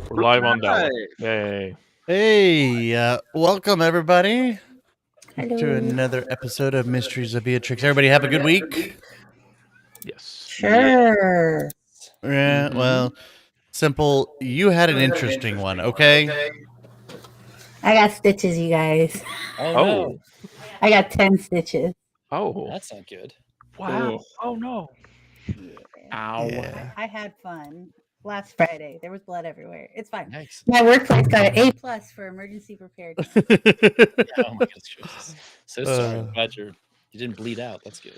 We're live on that one. Right. Yay. Hey, welcome everybody Hello. to another episode of Mysteries of Vyatryx. Everybody have a good week? Yes. Sure. Yeah, well, Simple, you had an interesting one, okay? I got stitches, you guys. Oh, Oh. no. I got 10 stitches. Oh. That's not good. Wow. Ugh. Oh, no. Ow. Yeah. I had fun. Last Friday, there was blood everywhere. It's fine. Yikes. My workplace got an A+ for emergency preparedness. Oh my goodness gracious. So sorry. I'm glad you didn't bleed out. That's good.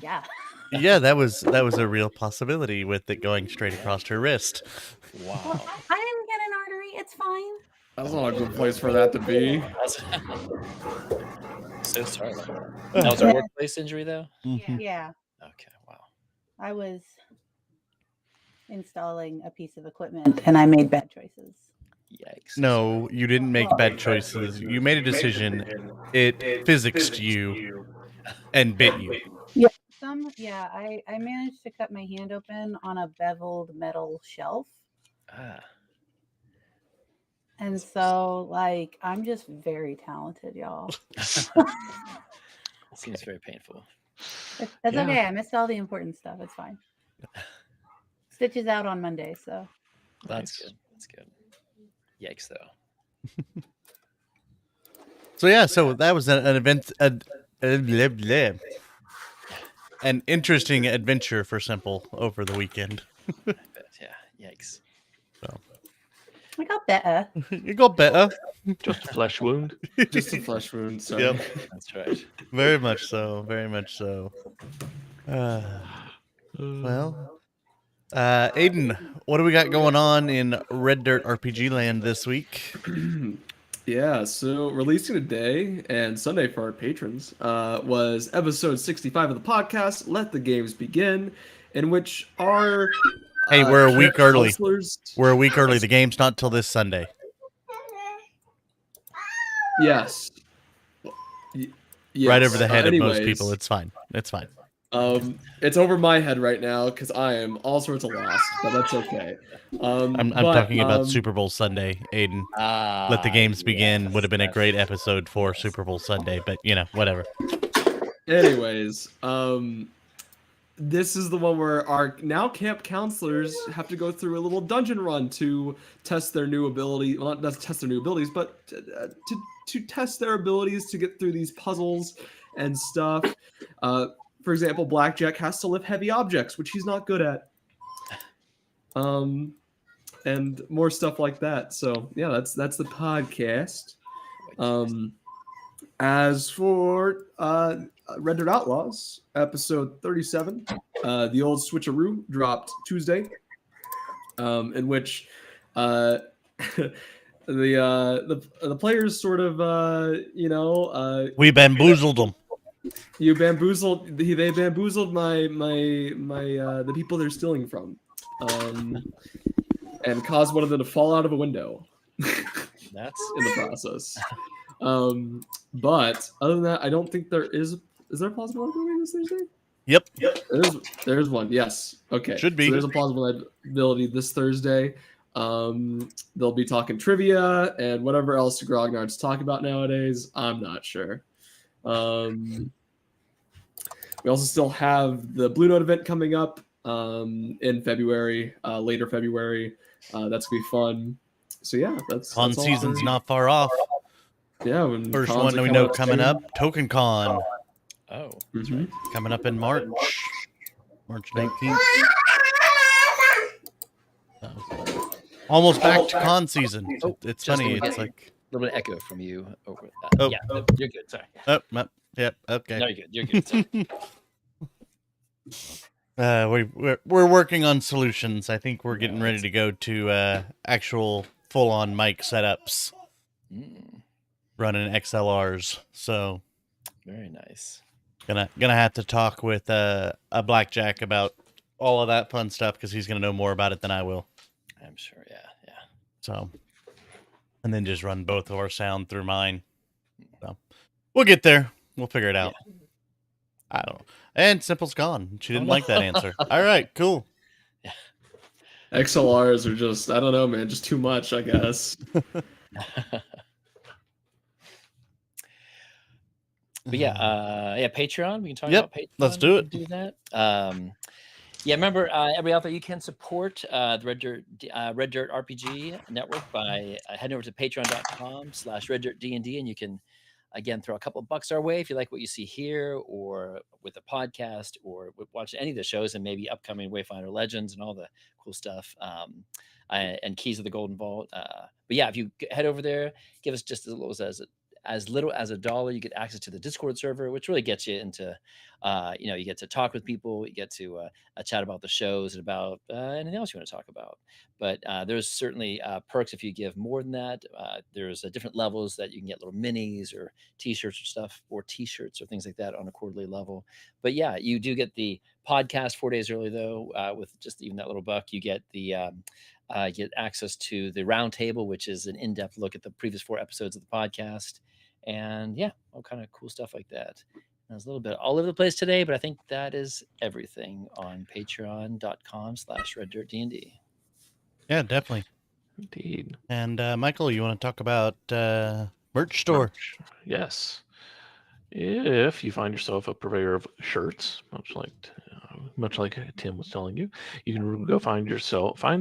Yeah. Yeah, that was a real possibility with it going straight across her wrist. Wow. I didn't get an artery. It's fine. That's not a good place for that to be. So sorry about that. That was a workplace injury, though? Mhm. Yeah. Okay, wow. I was installing a piece of equipment and I made bad choices. Yikes. No, you didn't make bad choices. You made a decision. It physicsed you and bit you. I managed to cut my hand open on a beveled metal shelf. Ah, And so, like, I'm just very talented, y'all. seems very painful. That's Yeah. okay. I missed all the important stuff. It's fine. Stitches out on Monday, so. That's Nice. good. That's good. Yikes, though. So yeah, so that was an event, an interesting adventure for Simple over the weekend. I bet. Yeah, yikes. I got better. You got better, Just a flesh wound. Just a flesh wound. Sorry. Yep. That's right. very much so, very much so. Well, Aiden, what do we got going on in Red Dirt RPG land this week? Yeah, so releasing today and Sunday for our patrons was episode 65 of the podcast, Let the Games Begin, in which our Hey, we're a week early. counselors- We're a week early. The game's not till this Sunday. Yes. Yes. Right over the head of most anyways, people. It's fine. It's fine. It's over my head right now because I am all sorts of lost, but that's okay. I'm talking about Super Bowl Sunday, Aiden. Ah, Let the games begin yes, would have been a that's- great episode for Super Bowl Sunday, but you know, whatever. Anyways, this is the one where our now camp counselors have to go through a little dungeon run to test their new ability. Well, not test their new abilities, but to test their abilities to get through these puzzles and stuff. For example, Blackjack has to lift heavy objects, which he's not good at. And more stuff like that. So yeah, that's the podcast. As for Red Dead Outlaws, episode 37, the old switcheroo dropped Tuesday, in which the players sort of We bamboozled them. they bamboozled my the people they're stealing from, and caused one of them to fall out of a window That's in the process. But other than that, I don't think there is. Is there a plausible ability this Thursday? Yep. There's one. Yes. Okay. Should be. So there's a plausible ability this Thursday. They'll be talking trivia and whatever else grognards talk about nowadays. I'm not sure. We also still have the Blue Note event coming up in February, later February. That's gonna be fun. So yeah, that's Con all season's for- not far off. Yeah, when First cons one are we know soon. coming up, Token Con, oh. Mhm. coming up in March 19th. Almost back to con season. Oh, It's just funny. a It's little- like, A little bit of echo from you over that. Oh. Yeah, you're good. Sorry. yep, okay. No, you're good. You're good. Sorry. We're working on solutions. I think we're getting ready to go to actual full-on mic setups, Mm, running XLRs. So very nice. gonna have to talk with a Blackjack about all of that fun stuff because he's gonna know more about it than I will. I'm sure. Yeah. So, and then just run both of our sound through mine. So we'll get there. We'll figure it out. I don't know. And Simple's gone. She didn't no. like that answer. All right, cool. XLRs are just, I don't know, man, just too much, I guess. But yeah, Patreon. We can talk Yep, about Patreon. let's do We it. can do that. Yeah, remember, everybody out there, you can support the Red Dirt RPG Network by heading over to patreon.com/reddirtdnd, and you can again throw a couple of bucks our way if you like what you see here, or with a podcast, or watch any of the shows, and maybe upcoming Wayfinder Legends and all the cool stuff. And Keys of the Golden Vault. But yeah, if you head over there, give us just as little as $1, you get access to the Discord server, which really gets you into, you get to talk with people, you get to chat about the shows and about anything else you want to talk about. But there's certainly perks if you give more than that. There's different levels that you can get, little minis or t-shirts or stuff, or t-shirts or things like that on a quarterly level. But yeah, you do get the podcast 4 days early, though, with just even that little buck. You get the get access to the round table, which is an in-depth look at the previous 4 episodes of the podcast. And yeah, all kind of cool stuff like that. There's a little bit all over the place today, but I think that is everything on patreon.com/reddirtdnd. Yeah, definitely. Indeed. And Michael, you want to talk about merch store? Merch. Yes. If you find yourself a purveyor of shirts, much like Tim was telling you, you can go find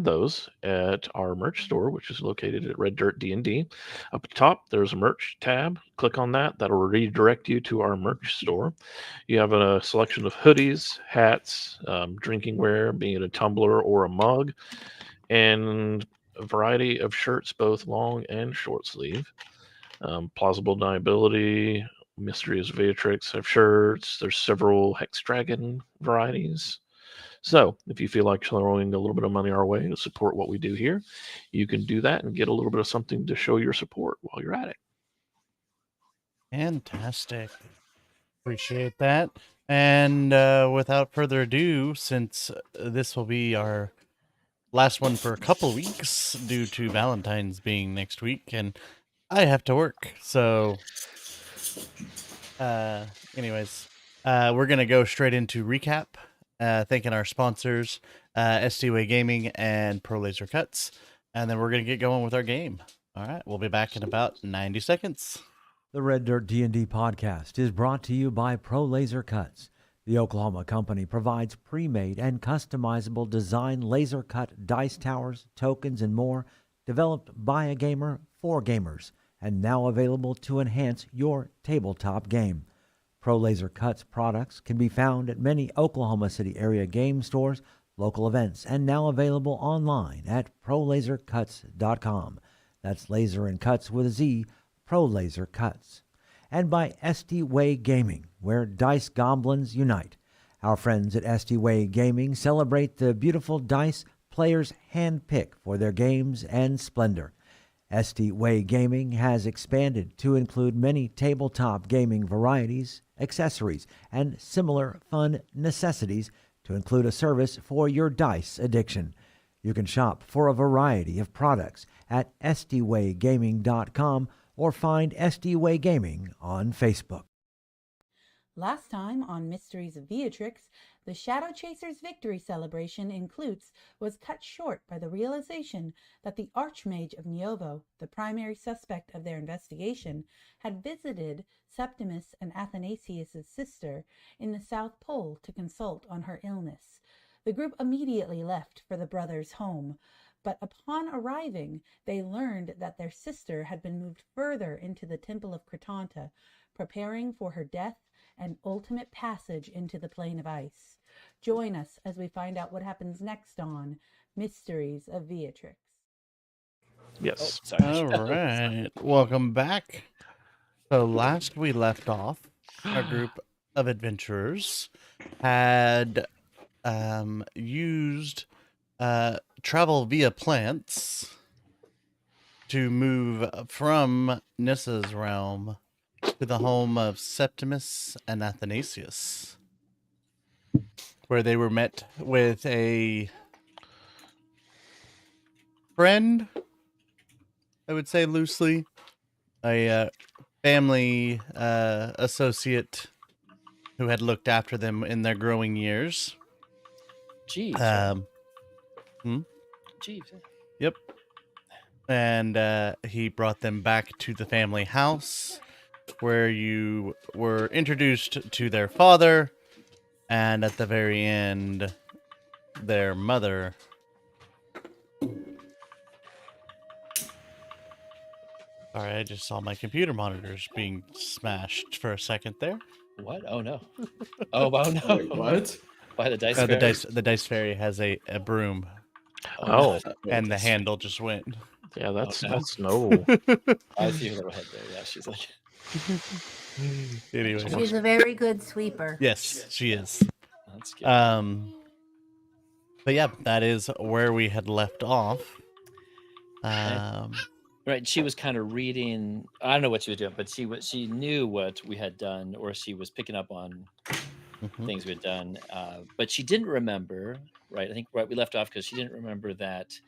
those at our merch store, which is located at Red Dirt D&D. Up at the top, there's a merch tab. Click on that. That'll redirect you to our merch store. You have a selection of hoodies, hats, drinking wear, being it a tumbler or a mug, and a variety of shirts, both long and short sleeve. Plausible deniability, Mysteries of Vyatryx have shirts. There's several Hex Dragon varieties. So if you feel like throwing a little bit of money our way to support what we do here, you can do that and get a little bit of something to show your support while you're at it. Fantastic. Appreciate that. And without further ado, since this will be our last one for a couple weeks due to Valentine's being next week, and I have to work, so anyways, we're gonna go straight into recap, thanking our sponsors, STWay Gaming and Pro Laser Cuts, and then we're gonna get going with our game. All right, we'll be back in about 90 seconds. The Red Dirt D&D podcast is brought to you by Pro Laser Cuts. The Oklahoma company provides pre-made and customizable design laser cut dice towers, tokens, and more, developed by a gamer for gamers, and now available to enhance your tabletop game. Pro Laser Cuts products can be found at many Oklahoma City area game stores, local events, and now available online at ProLaserCuts.com. That's laser and cuts with a Z, Pro Laser Cuts. And by STWay Gaming, where dice goblins unite. Our friends at STWay Gaming celebrate the beautiful dice players handpick for their games and splendor. STWay Gaming has expanded to include many tabletop gaming varieties, accessories, and similar fun necessities to include a service for your dice addiction. You can shop for a variety of products at stwaygaming.com or find STWay Gaming on Facebook. Last time on Mysteries of Vyatryx, the Shadow Chasers' victory celebration in Klutz was cut short by the realization that the Archmage of Niovo, the primary suspect of their investigation, had visited Septimus and Athanasius' sister in the South Pole to consult on her illness. The group immediately left for the brothers' home, but upon arriving, they learned that their sister had been moved further into the Temple of Cretanta, preparing for her death and ultimate passage into the plane of ice. Join us as we find out what happens next on Mysteries of Vyatryx. Yes. Sorry. All right, welcome back. So last we left off, a group of adventurers had used travel via plants to move from Nissa's realm to the home of Septimus and Athanasius, where they were met with a friend, I would say loosely, a family associate who had looked after them in their growing years. Jeez. Jeeves. Yep. And he brought them back to the family house, where you were introduced to their father, and at the very end, their mother. Sorry, I just saw my computer monitors being smashed for a second there. What? Oh no! Oh no! Wait, what? By the dice. The fairy? dice fairy has a broom, Oh, and the handle just went. yeah, that's no. no. I see her little head there. Yeah, she's like. Anyway, She's a very good sweeper. yes, she is. That's good. But yeah, that is where we had left off. Right, she was kind of reading. I don't know what she was doing, but she knew what we had done, or she was picking up on things we had done. But she didn't remember. Right, I think we left off because she didn't remember that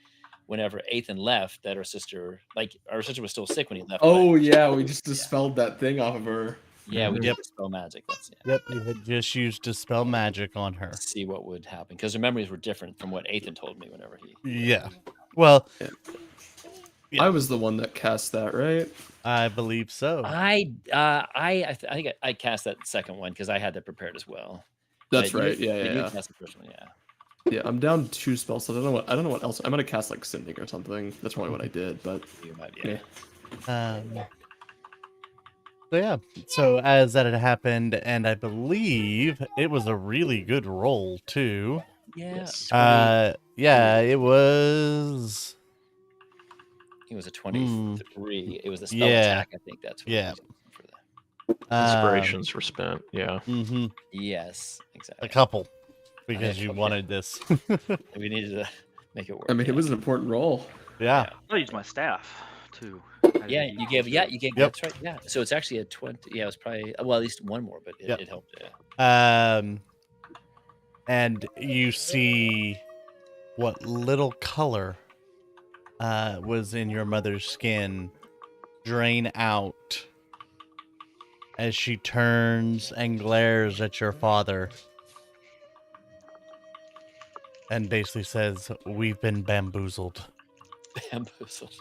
whenever Ethan left, that her sister was still sick when he left. Oh yeah, we just dispelled that thing off of her. Yeah, we Yep. did dispel magic. That's Yep, you had just used dispel magic on her. see what would happen because her memories were different from what Ethan told me whenever he. Yeah. Well, I was the one that cast that, right? I believe so. I think I cast that second one because I had that prepared as well. That's But right. You Yeah. cast the first one, yeah. Yeah, I'm down 2 spells, so I don't know what else. I'm gonna cast like Sending or something. That's probably what I did, but You might, yeah. So yeah. So as that had happened, and I believe it was a really good roll too. Yeah. Yes. Yeah, it was. It was a 23. It was the spell Yeah. attack. I think that's what Yeah. it was for that. Inspirations were spent. Yeah. Mm-hmm. Yes, A exactly. couple, because had you okay. wanted this. We needed to make it work. I mean, it was an important role. Yeah. I used my staff too. Yeah, you gave. Yeah, you gave. Yep. That's right. Yeah. So it's actually a 20. Yeah, it was probably at least one more, but Yep. it helped. Yeah. And you see what little color was in your mother's skin drain out as she turns and glares at your father and basically says, "We've been bamboozled." Bamboozled.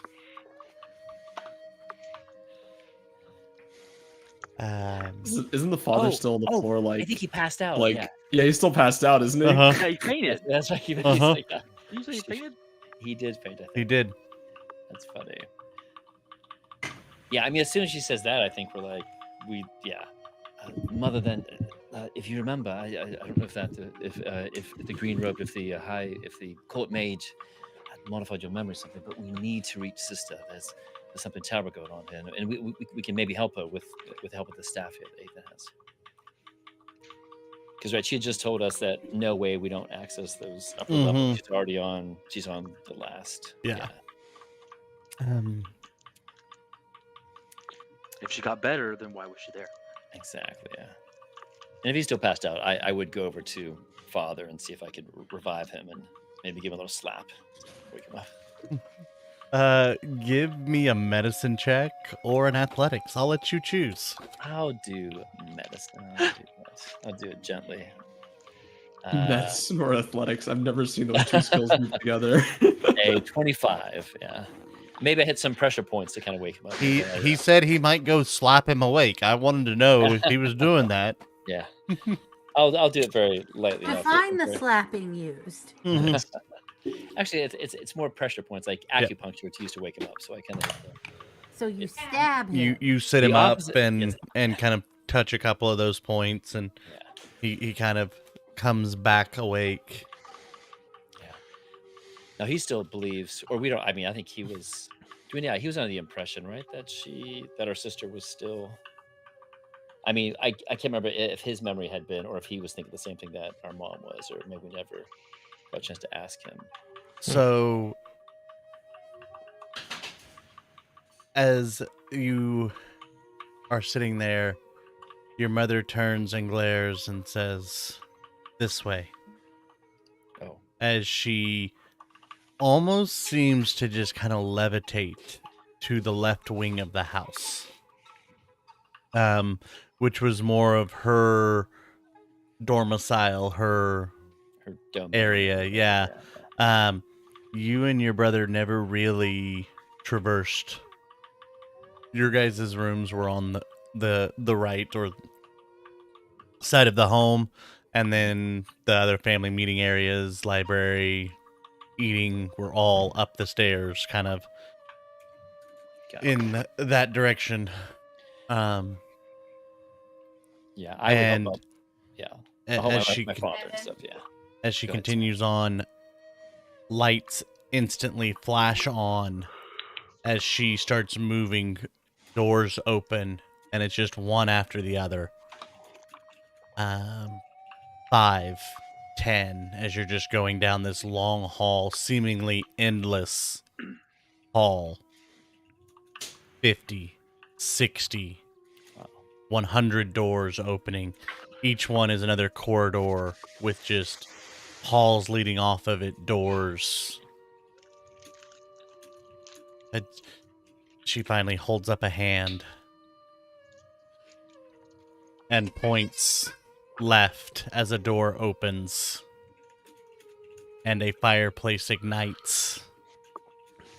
Isn't the father still on the floor? Like, I think he passed out. like, yeah. yeah, he's still passed out, isn't he? Uh-huh. Yeah, he fainted. That's right. He's Uh-huh. like, Did you say he fainted? he did faint. I think. He did. That's funny. Yeah, I mean, as soon as she says that, I think we're like, mother. Then, if you remember, I don't know if that, if the green robe, if the court mage had modified your memory or something, but we need to reach sister. There's something terrible going on here, and we can maybe help her with the help of the staff here that Ethan has. Because right, she had just told us that no way we don't access those upper levels. She's already on. She's on the last. Yeah. If she got better, then why was she there? Exactly, yeah. And if he's still passed out, I would go over to Father and see if I could revive him and maybe give him a little slap. Wake him up. Give me a medicine check or an athletics. I'll let you choose. I'll do medicine. I'll do it gently. Medicine or athletics? I've never seen those two skills move together. A 25, yeah. Maybe I hit some pressure points to kind of wake him up. He said he might go slap him awake. I wanted to know if he was doing that. Yeah. I'll do it very lightly. enough. Define the slapping used. Actually, it's more pressure points, like acupuncture to use to wake him up. So I kind of. So you stab him. You sit The him up opposite- and yes. kind of touch a couple of those points, and he kind of comes back awake. Now he still believes, or we don't. I mean, I think he was. Yeah, he was under the impression, right, that our sister was still. I mean, I can't remember if his memory had been, or if he was thinking the same thing that our mom was, or maybe we never got a chance to ask him. So, as you are sitting there, your mother turns and glares and says, "This way." Oh, As she almost seems to just kind of levitate to the left wing of the house, which was more of her domicile, her her domain. area. Yeah. you and your brother never really traversed. Your guys' rooms were on the right or side of the home, and then the other family meeting areas, library, eating were all up the stairs, kind of Got it. in that direction. Yeah, I would and help out. Yeah, I'll help as my father and stuff. Yeah. as she Go ahead, continues on, lights instantly flash on as she starts moving, doors open, and it's just one after the other. 5, 10, as you're just going down this long hall, seemingly endless hall. 50, 60, Wow. 100 doors opening. Each one is another corridor with just halls leading off of it, doors. She finally holds up a hand and points left as a door opens and a fireplace ignites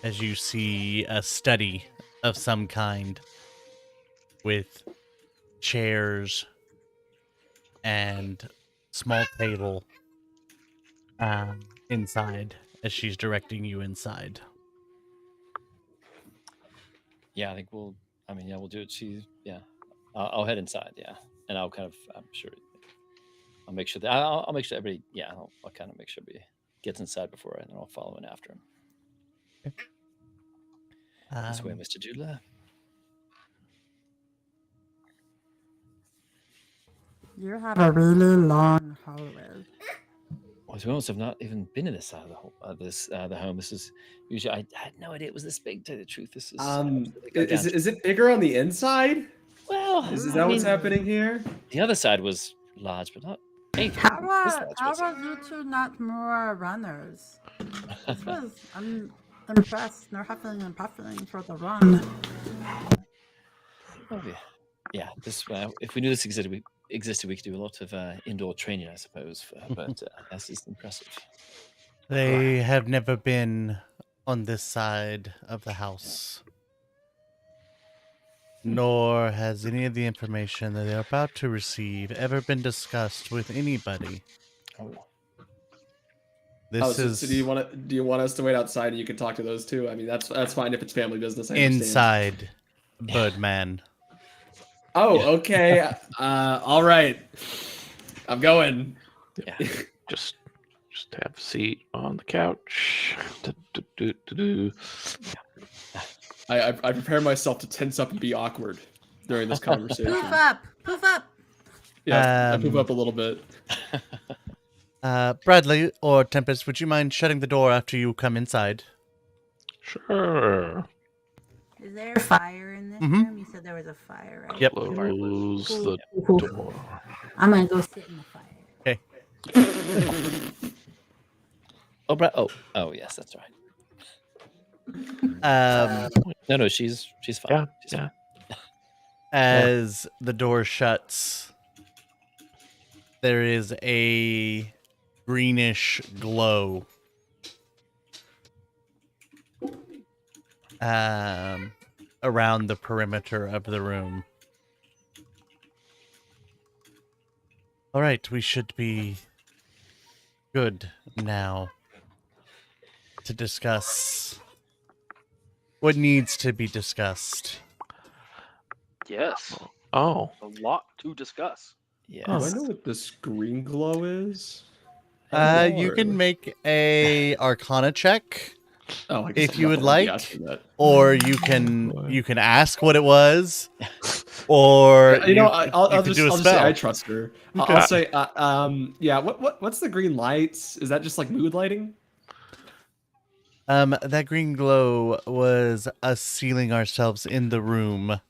as you see a study of some kind with chairs and small table inside as she's directing you inside. Yeah, I think we'll. I mean, yeah, we'll do it. I'll head inside. Yeah, and I'll kind of. I'm sure. I'll make sure that I'll make sure everybody. Yeah, I'll kind of make sure everybody gets inside before, and then I'll follow in after him. This way, Mr. Dula. You have a really long hallway. Well, to be honest, I've not even been in this side of the home. This is usually I had no idea it was this big. To tell you the truth, this is. Is it bigger on the inside? Well, Is I that what's mean, happening here? The other side was large, but not anything. How this are, large how was. are you two not more runners? I'm impressed. No huffing and puffing for the run. Oh, yeah. This if we knew this existed, we could do a lot of indoor training, I suppose. But this is impressive. They have never been on this side of the house. Nor has any of the information that they're about to receive ever been discussed with anybody. Oh. This is So do you want us to wait outside and you can talk to those two? I mean, that's fine if it's family business. I understand. inside, Birdman. Oh, okay. All right. I'm going. Yeah. just have a seat on the couch. Do-do-do-do-do. I prepare myself to tense up and be awkward during this conversation. Poof up! Poof up! Yeah, I move up a little bit. Bradley or Tempest, would you mind shutting the door after you come inside? Sure. Is there a fire in this room? You said there was a fire, right? Yep. Close the Cool. door. I'm gonna go sit in the fire. Okay. Oh, Brad. Oh, yes, that's right. No, she's fine. Yeah, She's yeah. fine. As the door shuts, there is a greenish glow around the perimeter of the room. All right, we should be good now to discuss what needs to be discussed. Yes, Oh, a lot to discuss. Yes. Do I know what this green glow is? You can make a Arcana check, Oh, I guess if I'm you not would gonna be like, asking that. or you can ask what it was, or I'll could just do a say I spell. trust her. Okay. I'll say yeah. What's the green lights? Is that just like mood lighting? That green glow was us sealing ourselves in the room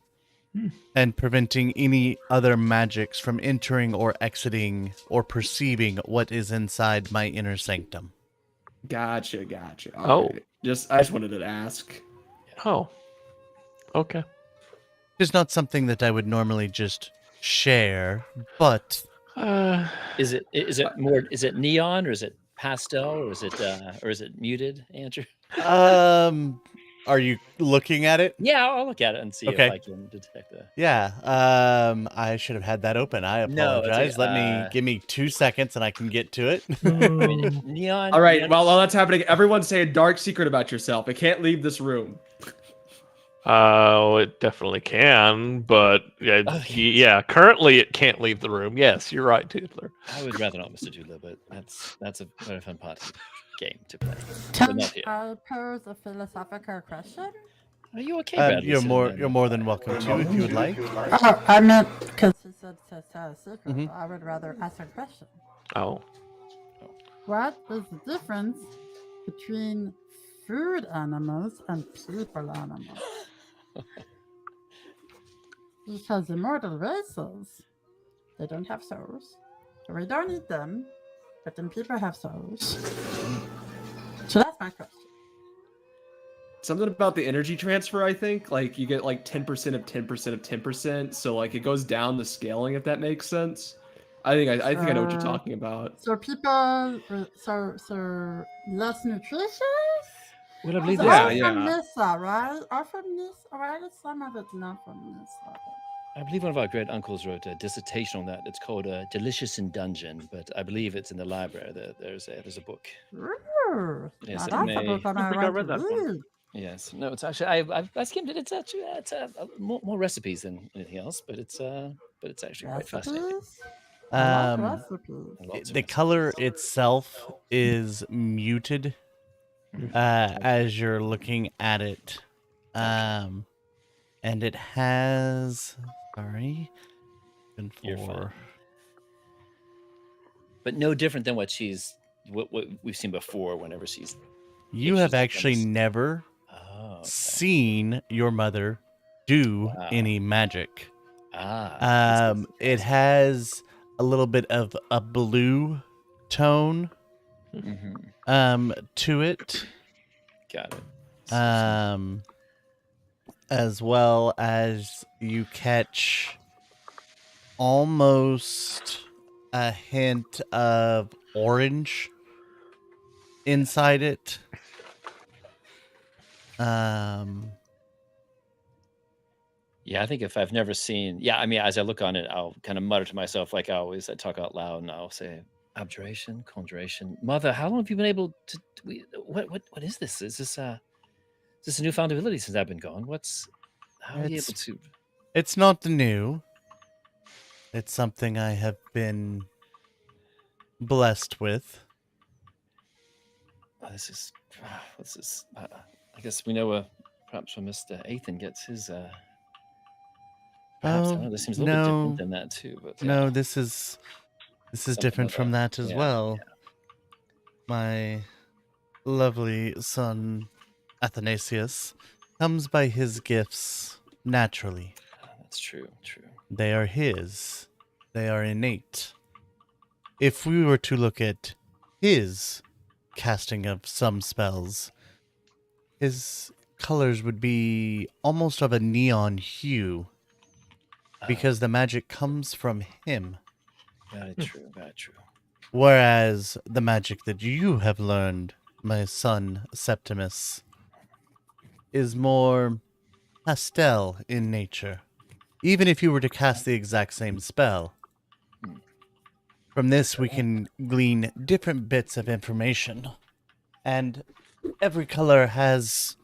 and preventing any other magics from entering or exiting or perceiving what is inside my inner sanctum. Gotcha. All Oh. right. I just wanted to ask. oh. Okay. It's not something that I would normally just share, but Uh, Is it neon or is it pastel or is it muted, Andrew? Are you looking at it? Yeah, I'll look at it and see if Okay. I can detect the. Yeah. I should have had that open. I No, it's apologize. okay, Give me 2 seconds and I can get to it. I mean, neon. All right. neon While that's happening, everyone's saying dark secret about yourself. It can't leave this room. It definitely can, but Okay. yeah, currently it can't leave the room. Yes, you're right, Tootler. I would rather not, Mr. Dula, but that's a very fun party game to play. Can not here. I pose a philosophical question? Are you okay, Bradley? You're more than welcome to if you would like. Oh, I meant because you said secret. Mhm. I would rather ask a question. Oh, What is the difference between food animals and people animals? Because immortal races, they don't have souls. So we don't eat them, but then people have souls. So that's my question. Something about the energy transfer, I think. Like you get like 10% of 10% of 10%. So like it goes down the scaling, if that makes sense. I think I know what you're talking about. So people, so less nutritious? Well, I believe So Yeah, all yeah. from Nissa, right? All from Nissa, right? Some of it's not from Nissa. I believe one of our great uncles wrote a dissertation on that. It's called "Delicious in Dungeon," but I believe it's in the library. There's a book. Ooh, Yes, now it that's a may- book I I might think I want read to that one. read. Yes, no, it's actually I skimmed it. It's actually more recipes than anything else, but it's actually quite fascinating. Recipes? I like Um, recipes. And lots of the recipes. color itself is muted as you're looking at it. And it has sorry. You're fine. For But no different than what we've seen before. Whenever she's you she's have done actually this. never oh, okay. seen your mother do Wow. any magic. This It has a little bit of a blue tone to it. Got it. As well as you catch almost a hint of orange inside it. Yeah, I think if I've never seen, I mean, as I look on it, I'll kind of mutter to myself, like I talk out loud, and I'll say, abjuration, conjuration. Mother, how long have you been able to? What is this? Is this a newfound ability since I've been gone? How are you able to? It's not new. It's something I have been blessed with. This is. I guess we know where perhaps where Mr. Ethan gets his. Perhaps I don't know, this seems a little bit different than that too. But No, this is different from that as yeah, well. My lovely son Athanasius comes by his gifts naturally. That's true. They are his. They are innate. If we were to look at his casting of some spells, his colors would be almost of a neon hue because the magic comes from him. Very true. Whereas the magic that you have learned, my son Septimus, is more pastel in nature. Even if you were to cast the exact same spell, from this we can glean different bits of information. And every color has,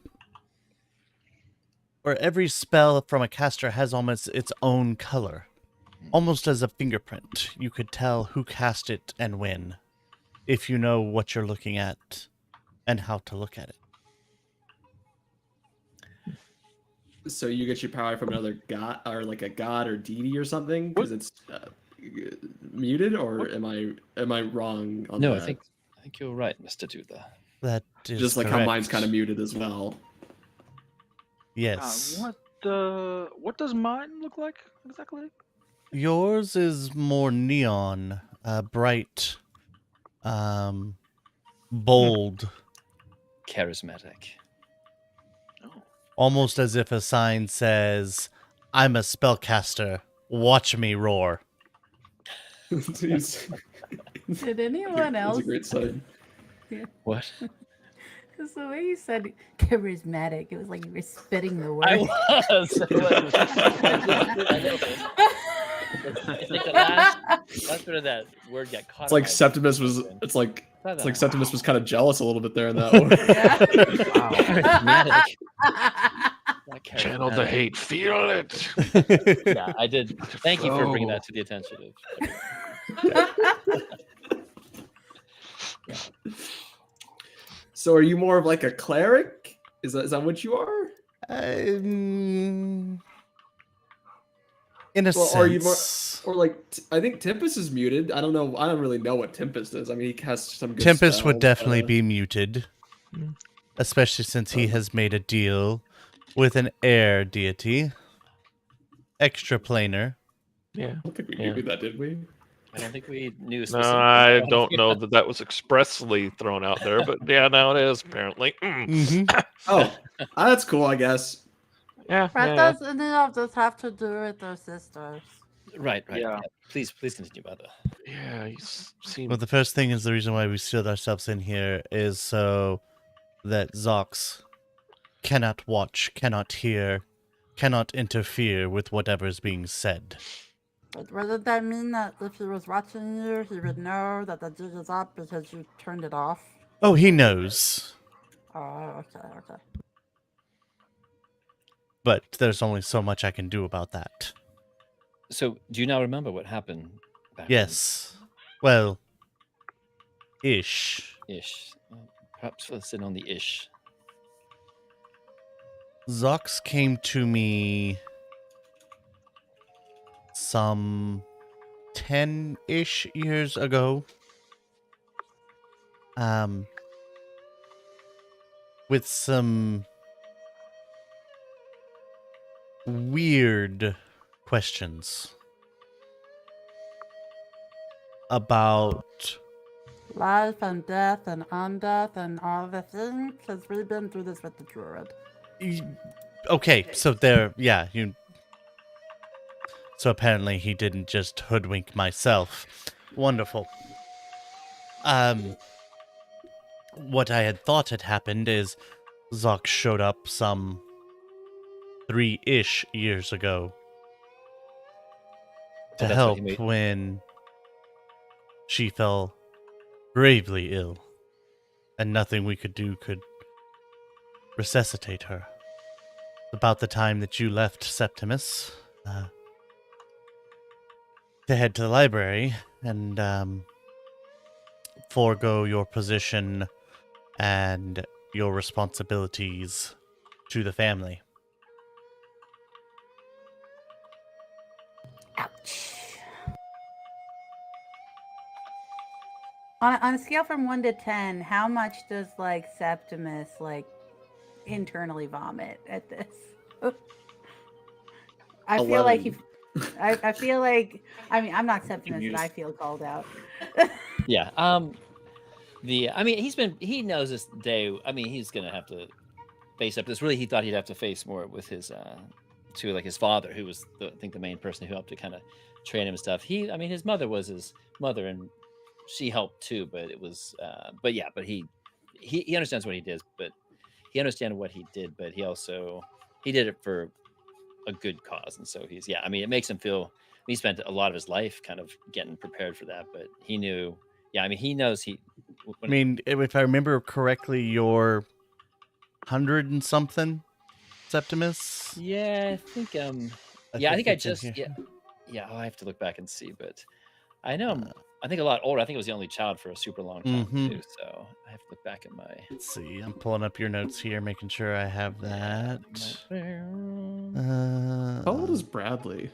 or every spell from a caster has almost its own color. Almost as a fingerprint. You could tell who cast it and when, if you know what you're looking at and how to look at it. So you get your power from another god, or like a god or deity or something, because it's muted, or am I wrong on No, that? I think you're right, Mr. Dula. That is Just like how correct. mine's kind of muted as well. Yes. What does mine look like exactly? Yours is more neon, bright, bold, Charismatic. almost as if a sign says, "I'm a spellcaster. Watch me roar." Did Did anyone That's else a great sign. What? Because the way you said charismatic, it was like you were spitting the word. I was. I know. It's like the last bit of that word got caught. It's like Septimus was. It's like Septimus was kind of jealous a little bit there in that one. Charismatic. Not Channel the charismatic. hate. Feel it. Yeah, I did. Thank you for bringing that to the attention of. So, are you more of like a cleric? Is that what you are? In a Well, sense. are you more, or like? I think Tempest is muted. I don't know. I don't really know what Tempest is. I mean, he has some good Tempest would spells, definitely but, be muted, especially since he has made a deal with an air deity, extraplanar. Yeah. I don't think we Yeah. knew that, did we? I don't think we knew. No, specifically I what- don't know that was expressly thrown out there, but yeah, now it is apparently. Oh, that's cool. I guess. Yeah, What yeah, does any of this have to do with their sisters? Right. Yeah. Please continue about that. yeah. You seem Well, the first thing is the reason why we sealed ourselves in here is so that Zox cannot watch, cannot hear, cannot interfere with whatever is being said. But wouldn't that mean that if he was watching you, he would know that the jig is up because you turned it off? Oh, he knows, Oh, okay. but there's only so much I can do about that. So, do you now remember what happened? Back then? Yes. Well, ish. Ish. Perhaps let's in on the ish. Zox came to me some 10-ish years ago. With some weird questions about Life and death and undeath and all the things, because we've been through this with the druid. okay, so there, yeah, you. So apparently he didn't just hoodwink myself. Wonderful. What I had thought had happened is Zox showed up some 3-ish years ago to Oh, that's what help he made- when she fell gravely ill, and nothing we could do could resuscitate her. About the time that you left Septimus to head to the library and forego your position and your responsibilities to the family. Ouch. On a scale from 1 to 10, how much does like Septimus like internally vomit at this? I feel like 11. I feel like I'm not Septimus, but I feel called out. Yeah. I mean, he knows this day. I mean, he's gonna have to face up this. Really, he thought he'd have to face more with his his father, who was I think the main person who helped to kind of train him and stuff. I mean, his mother was his mother, and she helped too. But it was, but he understands what he did, but he understands what he did, but he did it for a good cause, and so I mean, it makes him feel. He spent a lot of his life kind of getting prepared for that, but he knew. Yeah, I mean, he knows he. I mean, if I remember correctly, you're 100 and something, Septimus? Yeah, I think. I think I just. Yeah. I have to look back and see, but I know. I think a lot older. I think I was the only child for a super long time too. So I have to look back at my. Let's see. I'm pulling up your notes here, making sure I have that. How old is Bradley?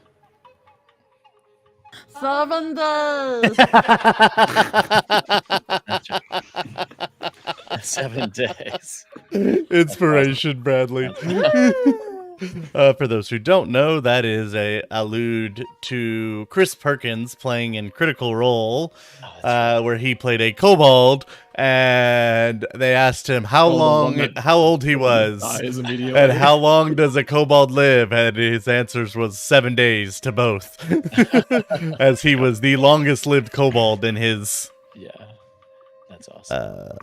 7 days. That's right. 7 days. Inspiration, Bradley. For those who don't know, that is a allude to Chris Perkins playing in Critical Role, where he played a kobold, and they asked him how old he was, Dies immediately. and how long does a kobold live, and his answers was 7 days to both, as he was the longest lived kobold in his. Yeah, that's awesome.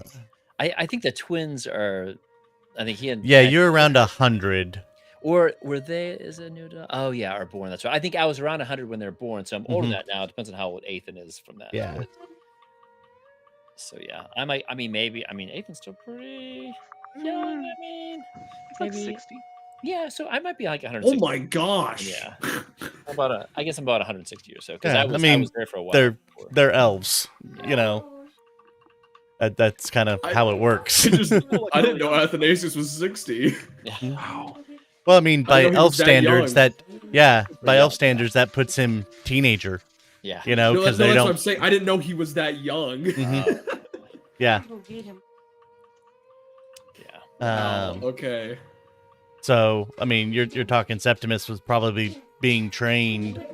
I think the twins are. I think he and Yeah, you're around 100. Or were they is a new dog? Oh yeah, are born. That's right. I think I was around 100 when they were born, so I'm older than that now. It depends on how old Ethan is from that. Yeah. but- So yeah, I might. I mean, maybe. I mean, Ethan's still pretty young. I mean, It's like maybe. 60. Yeah, so I might be like Oh 160. my gosh. Yeah. I guess I'm about 160 or so because Yeah, I I mean, was there for a while. They're before. they're elves, you know. That's kind of how it works. I didn't know Athanasius was 60. Wow. Well, I mean, by know he elf was that standards, young. by Yeah. elf standards, that puts him teenager. Yeah. You know, No, because that's they what I'm don't. saying. I didn't know he was that young. Mhm. Yeah. Yeah. Wow, okay. So, I mean, you're talking Septimus was probably being trained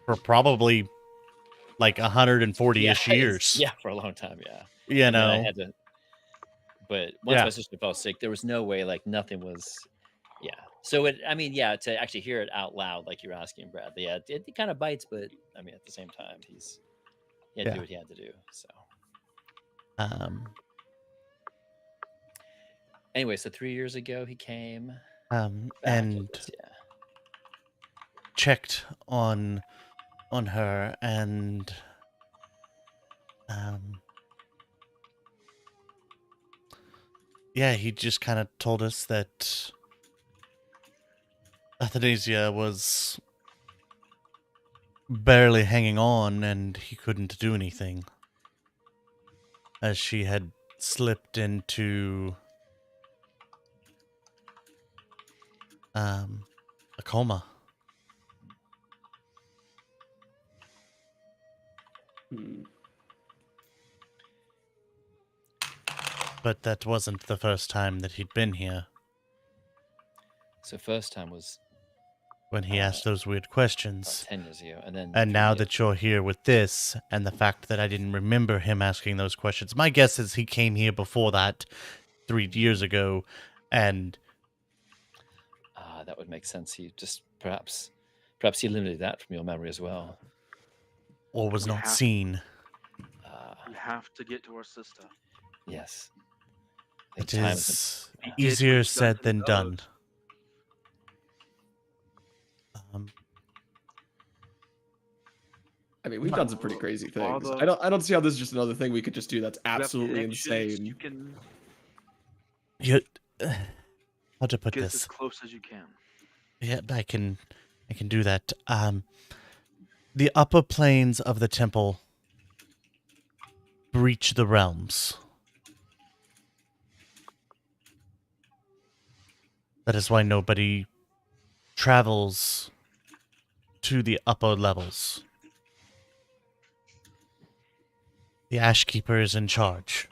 for probably like 140-ish Yeah, years. Yeah, for a long time. Yeah. You I mean, I know. had to. But once Yeah. my sister fell sick, there was no way. Like nothing was. Yeah. So it. I mean, yeah. To actually hear it out loud, like you're asking, Bradley. Yeah, it kind of bites, but I mean, at the same time, he had to do what he had to do. So. Anyway, so 3 years ago he came. Back, And I guess, yeah. checked on her, and yeah, he just kind of told us that Athanasia was barely hanging on and he couldn't do anything, as she had slipped into a coma. But that wasn't the first time that he'd been here. So first time was When he asked those weird questions. 10 years ago, and then. And now that you're here with this, and the fact that I didn't remember him asking those questions, my guess is he came here before that 3 years ago, and that would make sense. He just perhaps he eliminated that from your memory as well. or was We not have- seen. We have to get to our sister. Yes. I think It time is He did easier what he said does than and done. does. I mean, we've done some pretty crazy things. Father- I don't see how this is just another thing we could just do that's You have absolutely connections, insane. You can How to put get this? as close as you can. Yeah, I can do that. The upper planes of the temple breach the realms. That is why nobody travels to the upper levels. The Ashkeeper is in charge.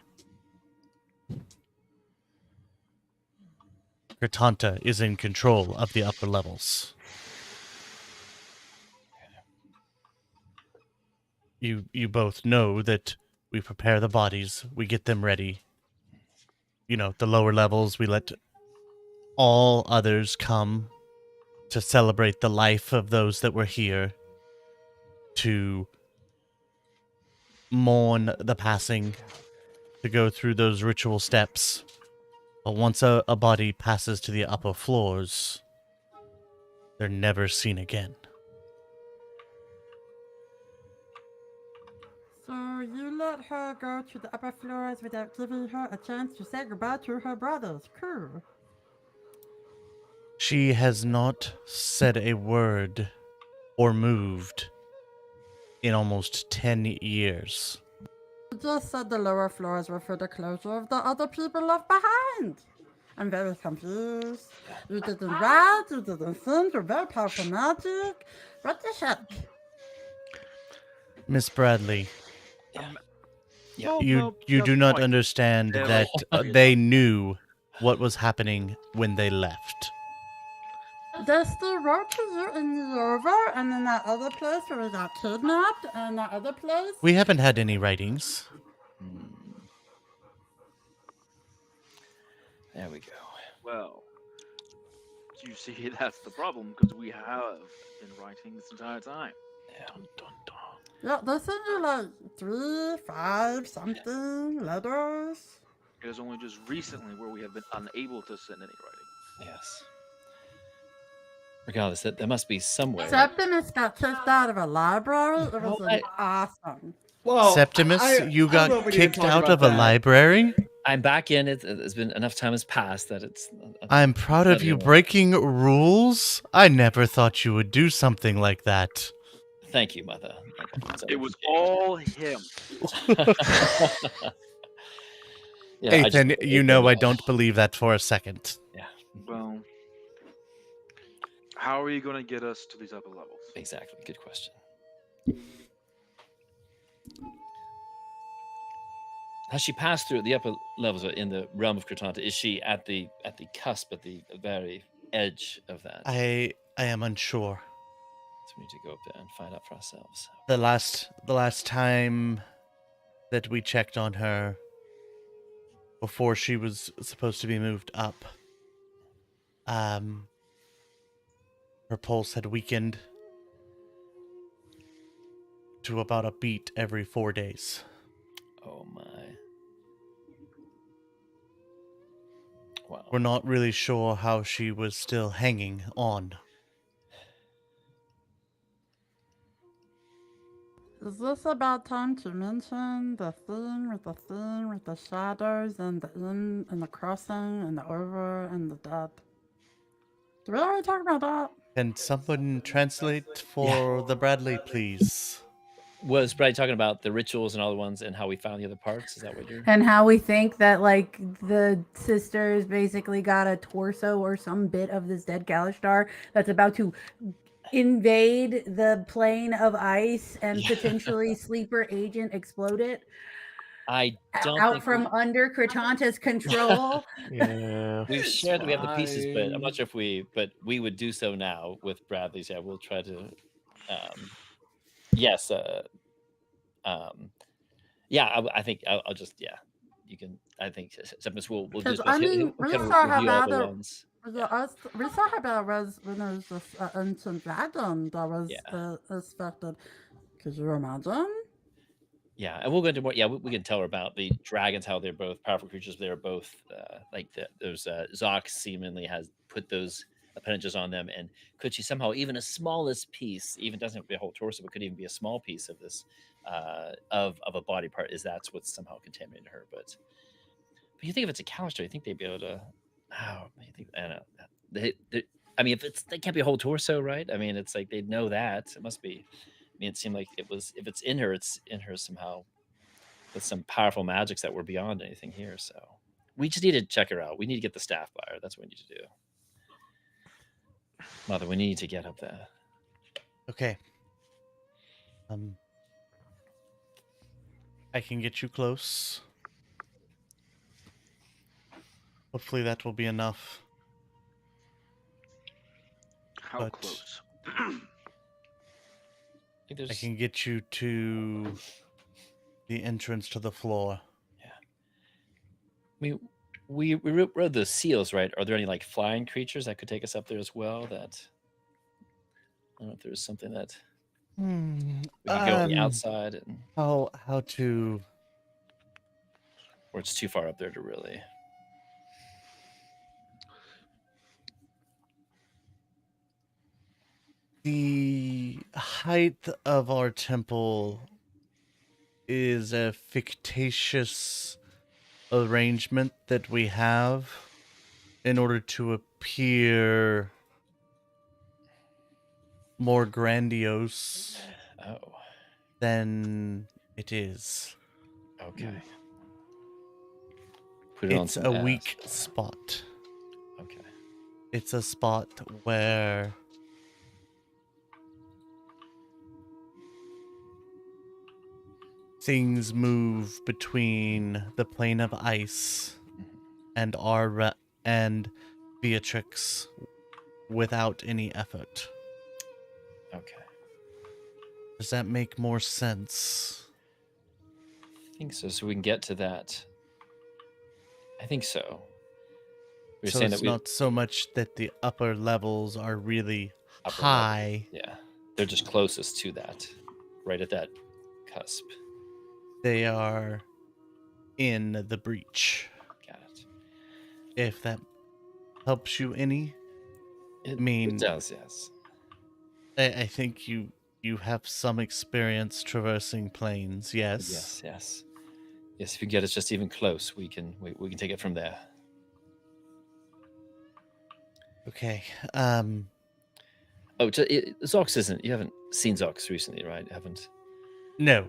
Gratanta is in control of the upper levels. You both know that we prepare the bodies, we get them ready. You know, the lower levels, we let all others come to celebrate the life of those that were here, to mourn the passing, to go through those ritual steps. But once a body passes to the upper floors, they're never seen again. So you let her go to the upper floors without giving her a chance to say goodbye to her brothers. Cool. She has not said a word or moved in almost 10 years. You just said the lower floors were for the closure of the other people left behind. I'm very confused. You didn't write, you didn't sing, you're very powerful magic. What the heck? Miss Bradley, Yeah. Oh, you no, do just not point. understand Yeah. that they knew what was happening when they left. They still wrote to you in Nova and in that other place where we got kidnapped and that other place. We haven't had any writings. There we go. Well, you see, that's the problem because we have been writing this entire time. Dun, dun, dun. Yeah, they send you like 3, 5, something letters. It is only just recently where we have been unable to send any writing. Yes. Regardless, that there must be some way. Septimus got kicked out of a library. It was Well, awesome. Well, Septimus, you I don't know if got we need to kicked talk out about of a that. library? I'm back in it. It's been enough time has passed that it's. I'm proud of Not you anymore. breaking rules. I never thought you would do something like that. Thank you, Mother. It was all him. Yeah, I just- Ethan, you know I don't believe that for a second. Yeah, Well, how are you going to get us to these upper levels? exactly. Good question. Has she passed through the upper levels in the realm of Cretanta? Is she at the cusp, at the very edge of that? I am unsure. So we need to go up there and find out for ourselves. The last time that we checked on her before she was supposed to be moved up, her pulse had weakened to about a beat every 4 days. Oh my! Wow. We're not really sure how she was still hanging on. Is this about time to mention the thing with the shadows and the in and the crossing and the over and the dead? Do we already talk about that? Can someone translate for the Bradley, please? Was Brad talking about the rituals and all the ones and how we found the other parts? Is that what you're? And how we think that like the sisters basically got a torso or some bit of this dead Kalishtar that's about to invade the plane of ice and potentially sleeper agent explode it I don't out think from under Cretanta's control. Yeah. we've shared that we have the pieces, but I'm fine. not sure if we would do so now with Bradley's. Yeah, we'll try to. Yes. Yeah, I think I'll just You can. I think Septimus will do. 'Cause, I mean, we kind of saw how review all bad the it- ones. We saw how bad it was when there was this ancient dragon that was Yeah. expected. Could you imagine? Yeah, and we'll go into more. Yeah, we can tell her about the dragons, how they're both powerful creatures. They're both those. Zoc seemingly has put those appendages on them, and could she somehow, even a smallest piece, even doesn't have to be a whole torso, but could even be a small piece of this, of a body part, is that's what's somehow contaminated her. But you think if it's a Kalishtar, you think they'd be able to? Oh, I think I don't know. I mean, if they can't be a whole torso, right? I mean, it's like they'd know that. It must be. I mean, it seemed like it was. If it's in her somehow, with some powerful magics that were beyond anything here. So we just need to check her out. We need to get the staff by her. That's what we need to do. Mother, we need to get up there. Okay. I can get you close. Hopefully that will be enough. How But- close? I think there's. I can get you to the entrance to the floor. We rode those seals, right? Are there any like flying creatures that could take us up there as well? That I don't know if there's something that we can go on the outside, and How to or it's too far up there to really. The height of our temple is a fictitious arrangement that we have in order to appear more grandiose Oh, than it is. okay. Put it on It's some a ass. weak spot. Okay. It's a spot where things move between the plane of ice and and Vyatryx without any effort. Okay. Does that make more sense? I think so. So we can get to that. I think so. We're So saying it's that we not so much that the upper levels are really Upper high. Yeah, they're just closest to that, right at that cusp? They are in the breach. Got it. If that helps you any. It does, yes. I think you have some experience traversing planes, yes? Yes. If you get us just even close, we can take it from there. Okay. Zox isn't. You haven't seen Zox recently, right? Haven't. No,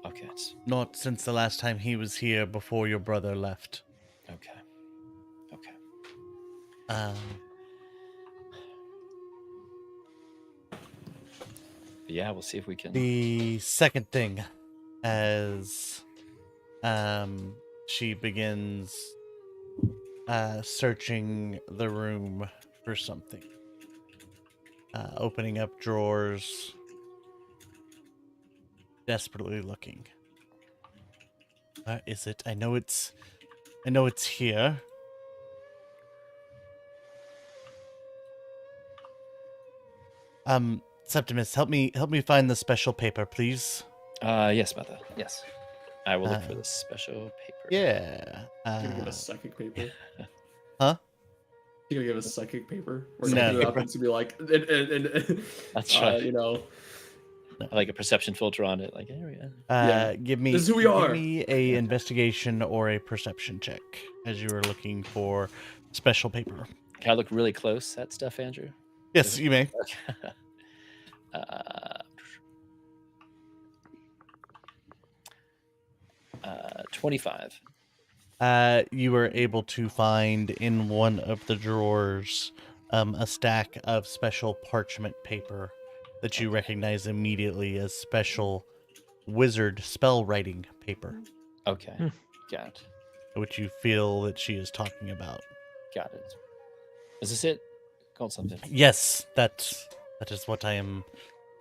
Okay. not since the last time he was here before your brother left. Okay. But yeah, we'll see if we can. The second thing, as she begins searching the room for something, opening up drawers, desperately looking. Where is it? I know it's here. Septimus, help me find the special paper, please. Yes, mother. Yes. I will look for the special paper. Yeah. You're gonna give us psychic paper. Huh? You're gonna give us psychic paper, or No. something that happens to be like, That's right. you know. Like a perception filter on it. Like, here we go. Yeah. Give me. This is who we are. Give me a investigation or a perception check as you are looking for special paper. Can I look really close at stuff, Andrew? Yes, you may. 25. You were able to find in one of the drawers a stack of special parchment paper that you recognize immediately as special wizard spell writing paper, Okay. Got it. which you feel that she is talking about. Got it. Is this it? Called something. Yes, that is what I am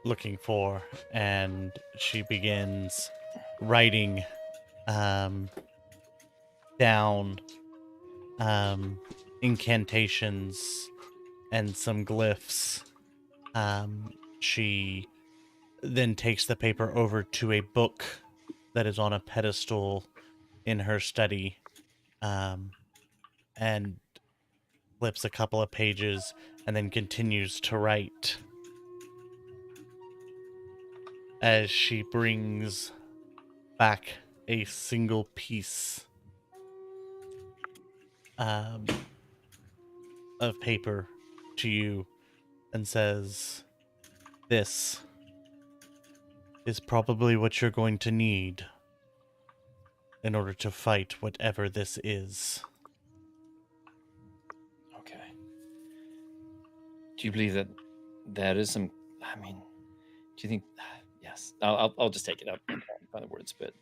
looking for. And she begins writing down incantations and some glyphs. She then takes the paper over to a book that is on a pedestal in her study, and flips a couple of pages and then continues to write as she brings back a single piece of paper to you and says, "This is probably what you're going to need in order to fight whatever this is." Okay. Do you believe that there is some? I mean, do you think? Yes. I'll just take it up by the words, but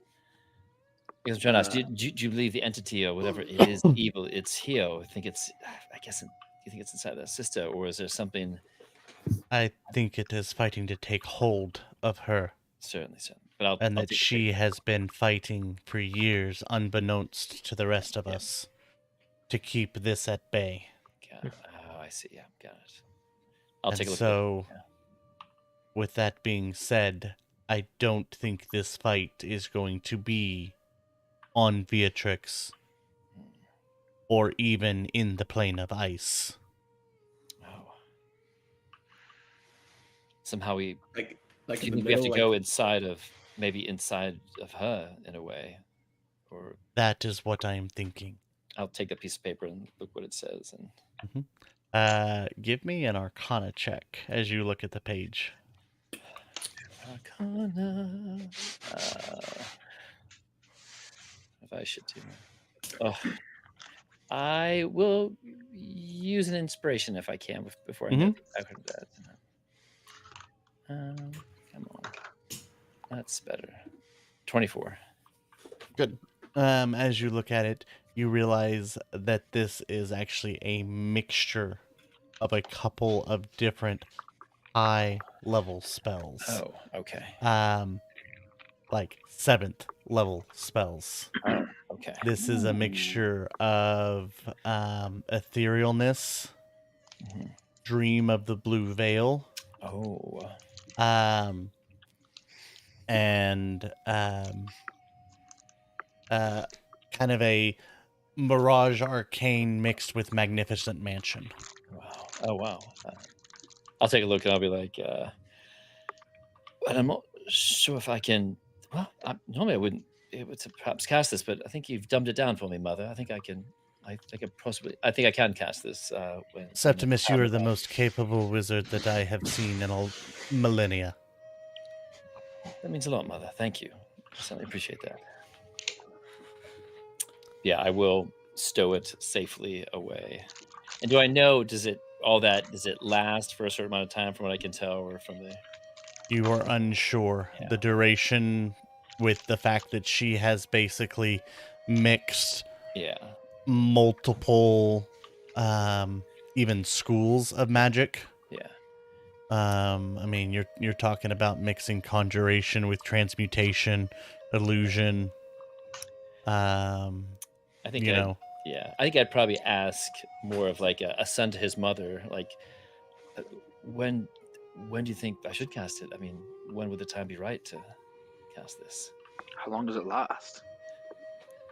because I'm trying to ask, do you believe the entity or whatever it is evil? It's here. I think it's. I guess. Do you think it's inside that sister, or is there something? I think it is fighting to take hold of her, Certainly. But and I'll that take the she paper. has been fighting for years, unbeknownst to the rest of us, to keep this at bay. Got it. Oh, I see. Yeah, got it. I'll And take a look. so, at it. with that being said, I don't think this fight is going to be on Vyatryx or even in the plane of ice. Oh. Somehow we. Like Do you in the think we have to middle, go inside of her in a way, or That is what I am thinking. I'll take a piece of paper and look what it says. And Give me an Arcana check as you look at the page. Arcana. If I should do. Oh, I will use an inspiration if I can before I get back to that. Come on, that's better. 24. Good. As you look at it, you realize that this is actually a mixture of a couple of different high-level spells. Oh, okay. Like 7th level spells. Oh, okay. This is a mixture of etherealness, Dream of the Blue Veil, Oh. and kind of a Mirage Arcane mixed with Magnificent Mansion. Wow. Oh wow. I'll take a look and I'll be like, but I'm not sure if I can. Well, normally I wouldn't be able to perhaps cast this, but I think you've dumbed it down for me, Mother. I think I can. I think I can cast this. When Septimus, you time are is the up. most capable wizard that I have seen in all millennia. That means a lot, Mother. Thank you. I certainly appreciate that. Yeah, I will stow it safely away. And do I know? Does it last for a certain amount of time, from what I can tell, or from the? You are unsure Yeah. the duration, with the fact that she has basically mixed Yeah. multiple even schools of magic. Yeah. I mean, you're talking about mixing conjuration with transmutation, illusion. I think you I think I'd probably ask more of like a son to his mother, like when do you think I should cast it? I mean, when would the time be right to cast this? How long does it last?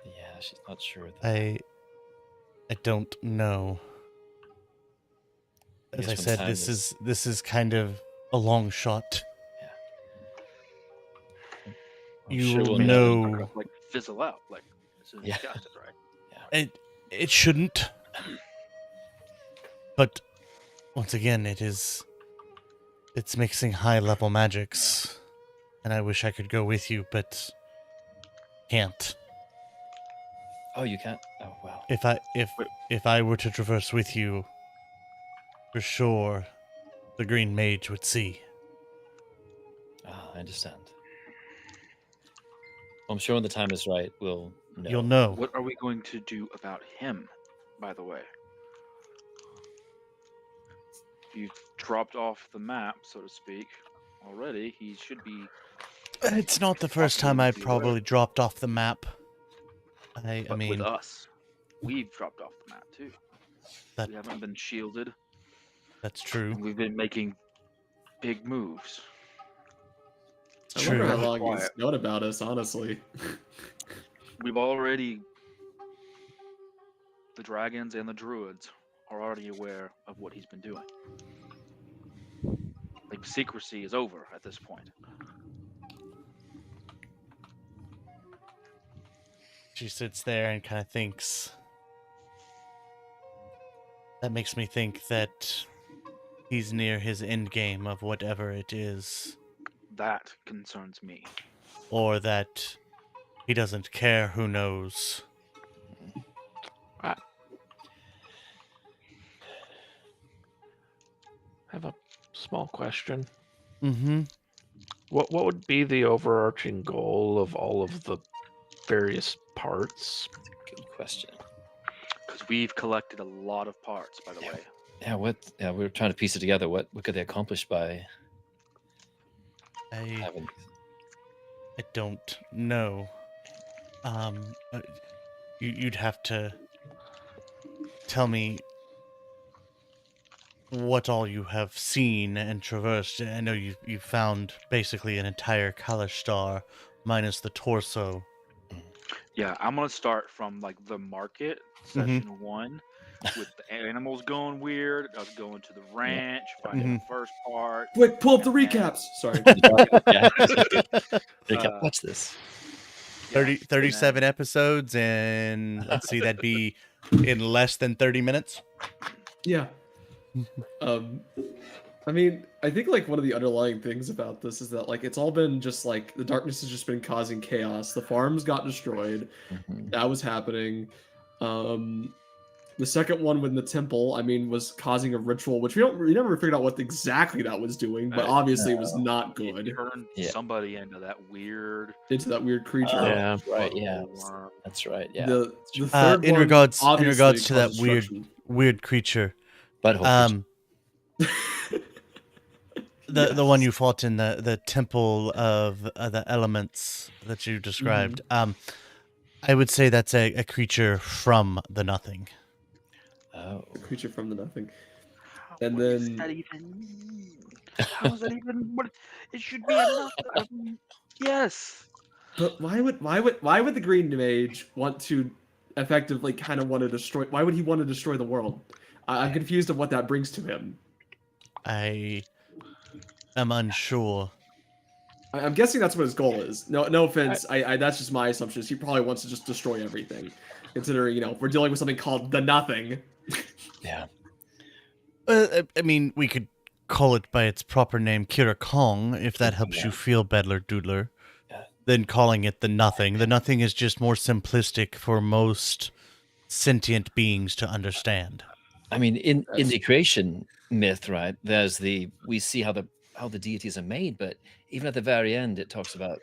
Yeah, she's not sure. I don't know. As I guess when said, time this is kind of a long shot. I'm You sure will we'll know. It's not gonna, like fizzle out like as soon as Yeah. you cast it, right? It shouldn't. But once again, it's mixing high level magics, and I wish I could go with you, but can't. Oh, you can't. Oh, wow. If I were to traverse with you, for sure, the Green Mage would see. I understand. I'm sure when the time is right, we'll know. You'll know. What are we going to do about him, by the way? You've dropped off the map, so to speak, already. He should be. It's not the first time I've probably dropped off the map. I But mean, with us, we've dropped off the map too. that We haven't been shielded, that's true. and we've been making big moves. It's I wonder how true. long he's Quiet. known about us, honestly. We've already. The dragons and the druids are already aware of what he's been doing. Like, secrecy is over at this point. She sits there and kind of thinks. That makes me think that he's near his end game of whatever it is, That concerns me. or that he doesn't care. Who knows? I have a small question. Mm-hmm. What would be the overarching goal of all of the various parts? Good question. Because we've collected a lot of parts, by the way. Yeah, we were trying to piece it together. What could they accomplish by I having? don't know. You'd have to tell me what all you have seen and traversed. I know you found basically an entire Kalash star minus the torso. Yeah, I'm gonna start from like the market session 1 with the animals going weird. Us going to the ranch, finding the first part. Quick, pull up the and then- recaps. Sorry. Watch this. 37 episodes, and let's see, that'd be in less than 30 minutes. Yeah. I mean, I think like one of the underlying things about this is that like it's all been just like the darkness has just been causing chaos. The farms got destroyed. That was happening. The second one with the temple, I mean, was causing a ritual, which we never figured out what exactly that was doing, but obviously it was not It good. turned somebody into that weird. Into that weird creature. Yeah. Right. Yeah. That's right. Yeah. The third In one regards obviously to that caused weird destruction. weird creature, Butthole. the one you fought in the temple of the elements that you described. I would say that's a creature from the nothing. Oh. A creature from the nothing. What And does then that even mean? How is that even? What it should be enough. Yes. But why would the green mage want to effectively kind of want to destroy? Why would he want to destroy the world? I'm confused of what that brings to him. I am unsure. I'm guessing that's what his goal is. No offense. I that's just my assumption. He probably wants to just destroy everything, considering we're dealing with something called the Nothing. Yeah. I mean, we could call it by its proper name, Kira Kong, if that helps you feel better, Doodler, than calling it the Nothing. The Nothing is just more simplistic for most sentient beings to understand. I mean, in the creation myth, right? We see how the deities are made, but even at the very end, it talks about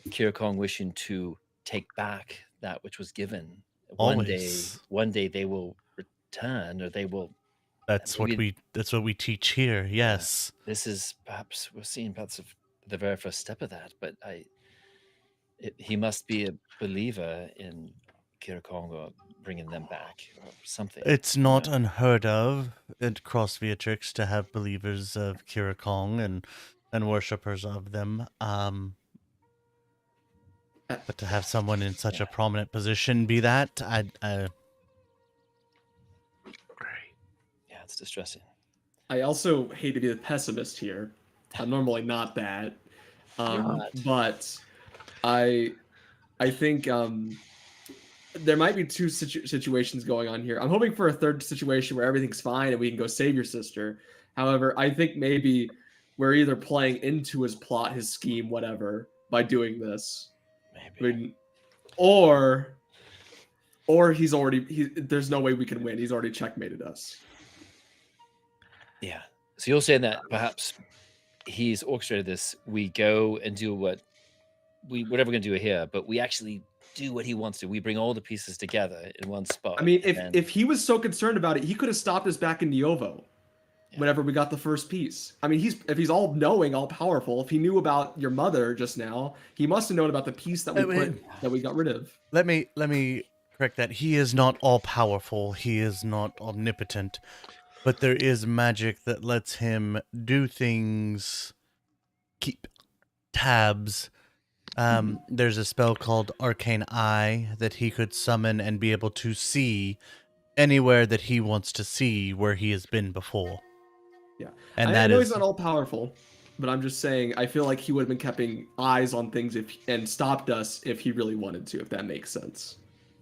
Kira Kong wishing to take back that which was given. Always. One day they will return, or they will. That's what we teach here. Yes. This is we're seeing perhaps the very first step of that, but he must be a believer in Kira Kong or bringing them back or something. It's not unheard of at Cross Vyatryx to have believers of Kira Kong and worshippers of them. But to have someone in such a prominent position be that, Yeah, it's distressing. I also hate to be the pessimist here. I'm normally not that, but I think there might be two situations going on here. I'm hoping for a third situation where everything's fine and we can go save your sister. However, I think maybe we're either playing into his plot, his scheme, whatever, by doing this. Maybe. I mean, or there's no way we can win. He's already checkmated us. Yeah. So you're saying that perhaps he's orchestrated this. We go and do whatever we're going to do here, but we actually do what he wants to. We bring all the pieces together in one spot. I mean, if he was so concerned about it, he could have stopped us back in Niovo whenever we got the first piece. I mean, if he's all knowing, all powerful, if he knew about your mother just now, he must have known about the piece that we got rid of. Let me correct that. He is not all powerful. He is not omnipotent. But there is magic that lets him do things, keep tabs. There's a spell called Arcane Eye that he could summon and be able to see anywhere that he wants to see where he has been before. Yeah, and I know he's not all powerful, but I'm just saying I feel like he would have been keeping eyes on things and stopped us if he really wanted to. If that makes sense.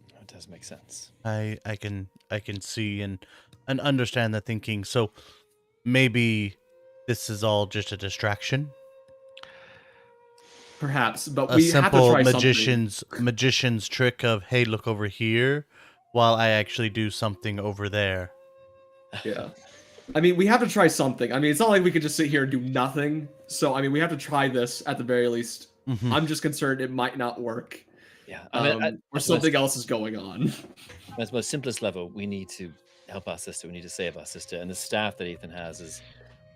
It does make sense. I can see and understand the thinking. So maybe this is all just a distraction. Perhaps, but a we have to simple try magician's trick of, hey, look over here, while I actually do something over there. Yeah. I mean, we have to try something. I mean, it's not like we could just sit here and do nothing. So, I mean, we have to try this at the very least. Mm-hmm. I'm just concerned it might not work. Yeah. Or something else is going on. At the most simplest level, we need to help our sister. We need to save our sister. And the staff that Ethan has is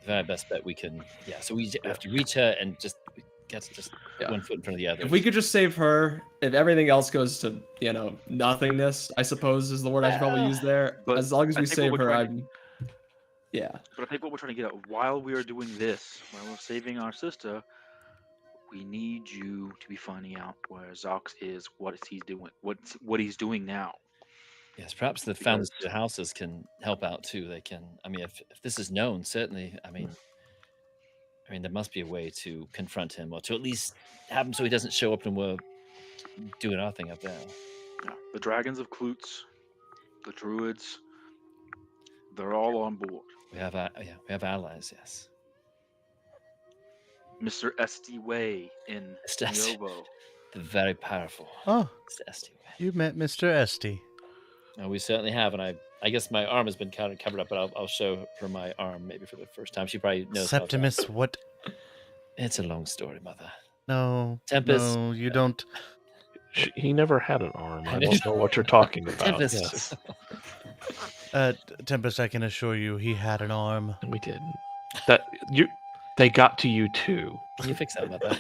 the very best bet we can. Yeah. So we have to reach her and just get one foot in front of the other. If we could just save her, if everything else goes to, nothingness, I suppose is the word I should probably use there. But as long as we save her, yeah. But I think what we're trying to get at, while we are doing this, while we're saving our sister, we need you to be finding out where Zox is, what he's doing, what he's doing now. Yes, perhaps the founders of the houses can help out too. They can. I mean, if this is known, certainly. I mean, there must be a way to confront him, or to at least have him so he doesn't show up and we're doing our thing up there. Yeah, the dragons of Klutz, the druids, they're all on board. We have allies, yes. Mr. Esty Way in Niovo. The very powerful. Oh, Mr. Esty Way. You met Mr. Esty. No, we certainly have, and I guess my arm has been covered up, but I'll show her my arm maybe for the first time. She probably knows. Septimus, what? It's a long story, Mother. No, Tempest. No, you don't. He never had an arm. I don't know what you're talking about. Tempest. Yes. Tempest, I can assure you, he had an arm. We didn't. They got to you too. Can you fix that, Mother?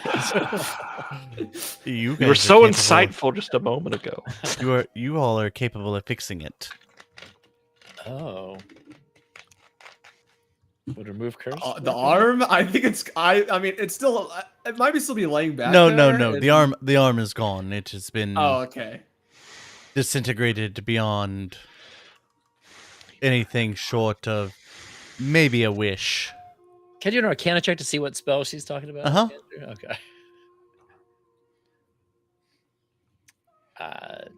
You were so insightful just a moment ago. You all are capable of fixing it. Oh. Would remove curse. The arm? I think it's. I mean, it's still. It might be still be laying back. No, there, no. and- The arm is gone. It has been Oh, okay. disintegrated beyond anything short of maybe a wish. Can you do an Arcana check to see what spell she's talking about? Uh-huh. Okay.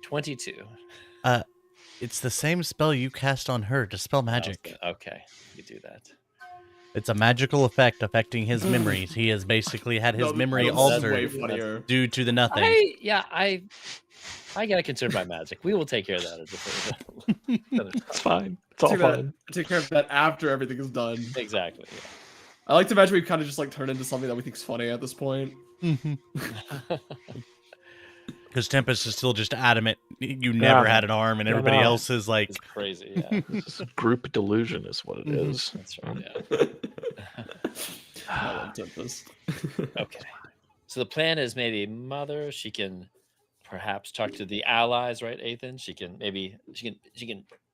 22. It's the same spell you cast on her, Dispel Magic. Okay, you do that. It's a magical effect affecting his memories. He has basically had his No, memory that's altered way funnier. due to the nothing. I gotta consider my magic. We will take care of that. It's fine. It's all fine. Take care of that after everything is done. Exactly. Yeah. I like to imagine we kind of just like turn into something that we think is funny at this point. Because Tempest is still just adamant. You never had an arm, and everybody else is like It's crazy. Yeah. This is group delusion is what it is. That's right. Yeah. I love Tempest. Okay. So the plan is maybe Mother. She can perhaps talk to the allies, right, Ethan? She can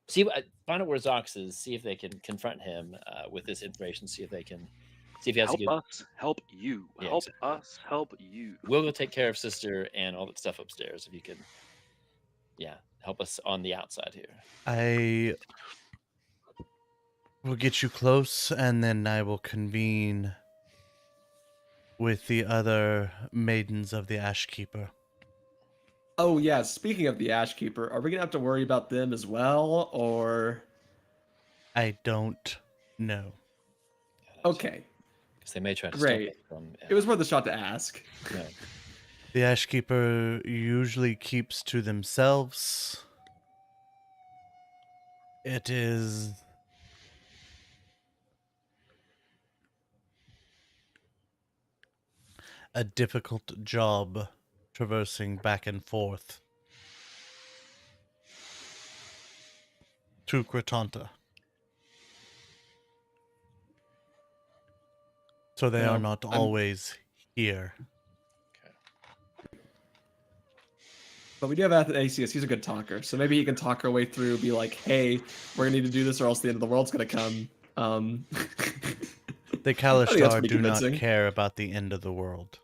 see find out where Zox is. See if they can confront him with this information. See if he has Help us, help you. Yeah, Help exactly. us, help you. We'll go take care of sister and all that stuff upstairs. If you can, help us on the outside here. I will get you close, and then I will convene with the other maidens of the Ashkeeper. Oh yeah, speaking of the Ashkeeper, are we gonna have to worry about them as well, or? I don't know. Okay, Because they may try to Great. stop us from. it was worth a shot to ask. Yeah. The Ashkeeper usually keeps to themselves. It is a difficult job traversing back and forth to Cretanta. So they Yeah, are not always here. But we do have Athanasius. He's a good talker, so maybe he can talk our way through. Be like, "Hey, we're gonna need to do this, or else the end of the world's gonna come." The that's Kalistar pretty do not convincing. care about the end of the world.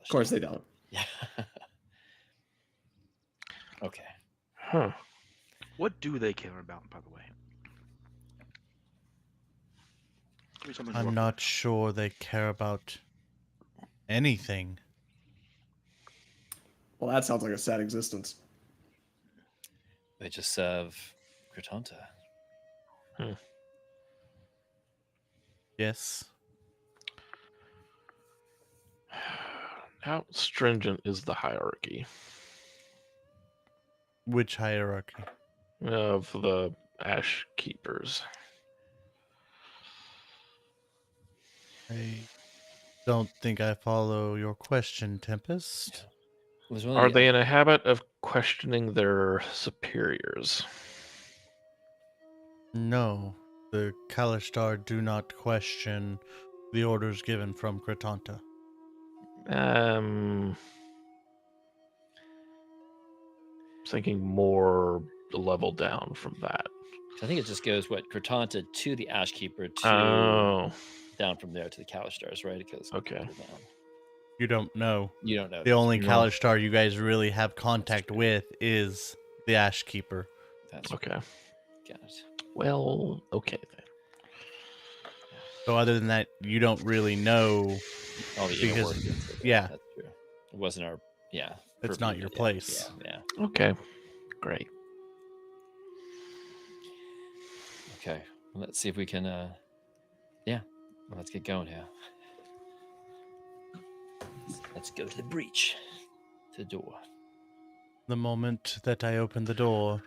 Of course they don't. Yeah. Okay. Huh. What do they care about, by the way? Give me something to I'm work not sure they care about anything. Well, that sounds like a sad existence. They just serve Cretanta. Yes. How stringent is the hierarchy Which hierarchy? of the Ash Keepers? I don't think I follow your question, Tempest. Was one Are of the- they in a habit of questioning their superiors? No, the Kalistar do not question the orders given from Cretanta. Thinking more level down from that. I think it just goes Cretanta to the Ashkeeper to Oh, down from there to the Kalistars, right? It goes okay. down. You don't know. You don't know. The only No. Kalistar you guys really have contact with is the Ashkeeper. That's Okay. got it. Well, okay then. So other than that, you don't really know. All the inner Because- workings of it, yeah. that's true. It wasn't our It's not purview, your yeah, place. Yeah. Okay, great. Okay. Well, let's see if we can. Let's get going here. Let's go to the breach, to the door. The moment that I open the door,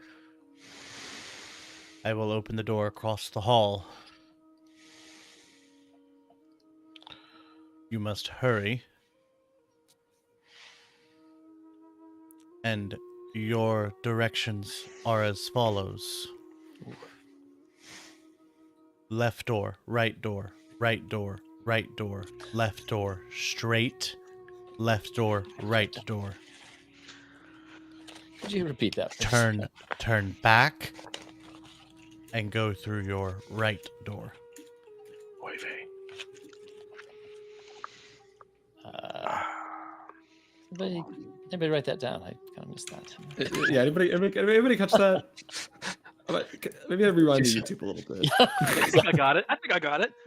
I will open the door across the hall. You must hurry. And your directions are as follows. Left door, right door, right door, right door, left door, straight, left door, right door. Could you repeat that? please? Turn back, and go through your right door. Oy vey. Anybody write that down? I kind of missed that. Yeah, anybody catch that? Maybe I rewind the YouTube a little bit. I think I got it.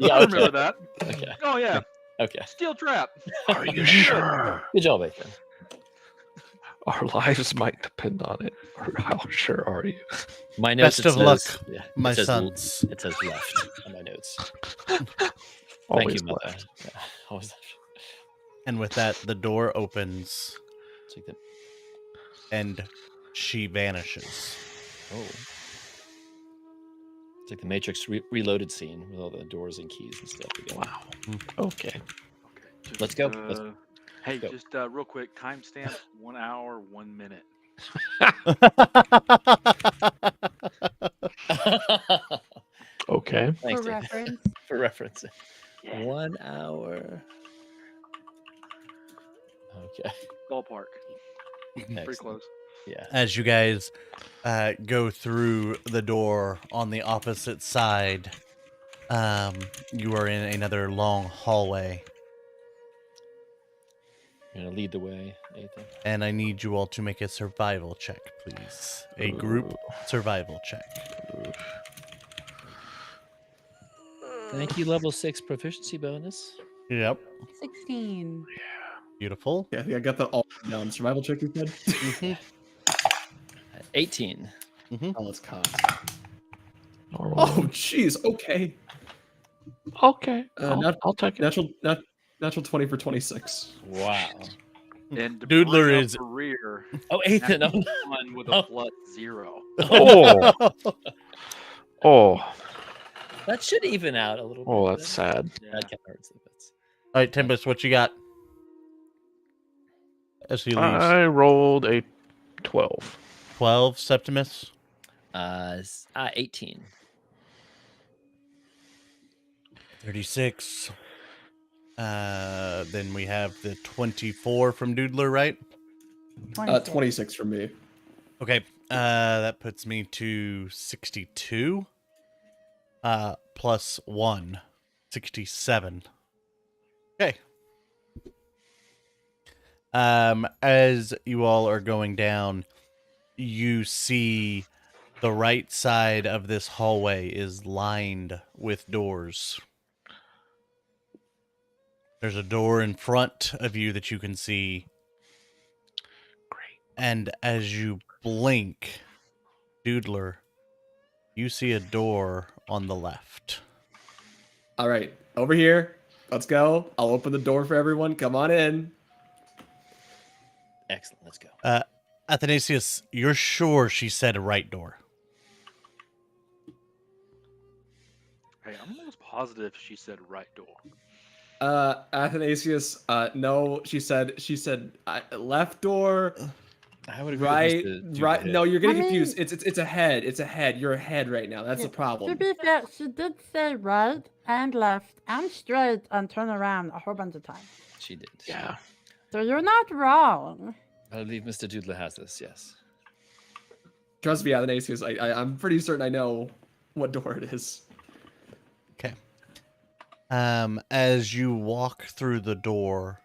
Yeah, I okay. remember that. Okay. Oh yeah, Okay. steel trap. Are you sure? Good job, Ethan. Our lives might depend on it. Or how sure are you? My notes. Best of luck, Yeah, my it says, sons. It says left on my notes. Always Thank you, Mother. left. Yeah, always left. And with that, the door opens Take that. and she vanishes. Oh. It's like the Matrix Reloaded scene with all the doors and keys and stuff again. Wow. Okay. Just, Let's go. Hey, go. just real quick, timestamp 1 hour, 1 minute. Okay. Thanks, For Dave. reference. For reference. 1 hour. Okay. Ballpark. Pretty Excellent. close. Yeah. As you guys go through the door on the opposite side, you are in another long hallway. You're gonna lead the way, Nathan. And I need you all to make a survival check, please. A group survival check. Thank you, level 6 proficiency bonus. Yep. 16. Beautiful. Yeah, I think I got that all down. Survival check, you said? 18. Oh, let's con. Normal. Oh, jeez. Okay. Okay. Not- I'll take it. Natural 20 for 26. Wow. And to Doodler bring up is- the rear. Oh, Ethan. natural Oh, one with a plus 0. Oh. Oh. that should even out a little bit. Oh, that's sad. Yeah. That kind of hurts a bit. All right, Tempest, what you got? As he leaves. I rolled a 12. 12, Septimus. 18. 36. Then we have the 24 from Doodler, right? 26 from me. Okay. That puts me to 62. Plus 1. 67. Okay. As you all are going down, you see the right side of this hallway is lined with doors. There's a door in front of you that you can see. Great. And as you blink, Doodler, you see a door on the left. All right, over here. Let's go. I'll open the door for everyone. Come on in. Excellent. Let's go. Athanasius, you're sure she said a right door? Hey, I'm almost positive she said right door. Athanasius, no, she said left door, I would agree right, with Mr. right. Dude. No, you're getting I mean- confused. It's a head. It's a head. You're a head right now. That's the To problem. be fair, she did say right and left and straight and turn around a whole bunch of times. She did. Yeah. So you're not wrong. I believe Mr. Doodler has this, yes. Trust me, Athanasius. I'm pretty certain I know what door it is. Okay. As you walk through the door,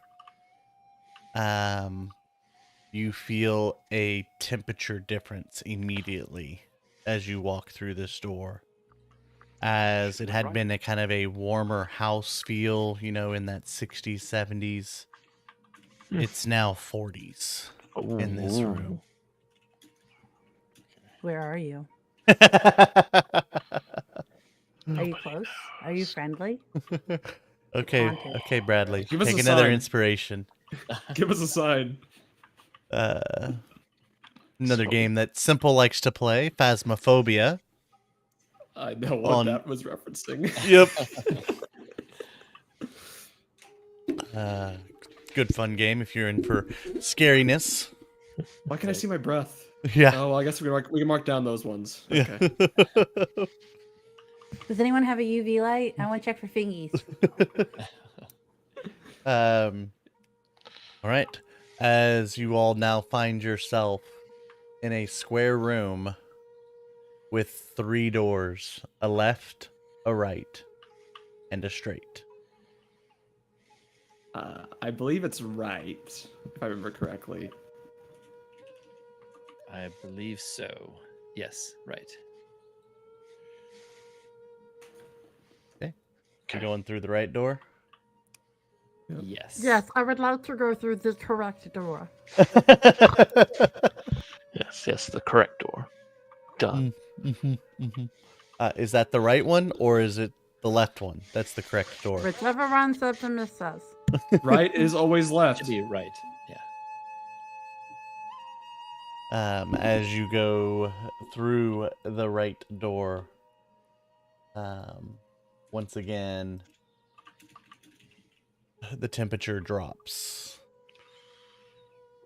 you feel a temperature difference immediately as you walk through this door. As it had been a kind of a warmer house feel, in that 60s, 70s. It's now 40s in this room. Where are you? Are you close? Are you friendly? Okay, Haunted. okay, Bradley. Give us Take a another sign. inspiration. Give us a sign. Another game that Simple likes to play, Phasmophobia. I know what On- that was referencing. Yep. Good fun game if you're in for scariness. Why can I see my breath? Yeah. Oh, well, I guess we can mark down those ones. Okay. Does anyone have a UV light? I want to check for fingies. All right. As you all now find yourself in a square room with 3 doors, a left, a right, and a straight. I believe it's right, if I remember correctly. I believe so. Yes, right. You going through the right door? Yep. Yes. Yes, I would like to go through the correct door. Yes, the correct door. Done. Is that the right one or is it the left one? That's the correct door. Whichever one Septimus says. Right is always left. Should be right. Yeah. As you go through the right door, once again, the temperature drops.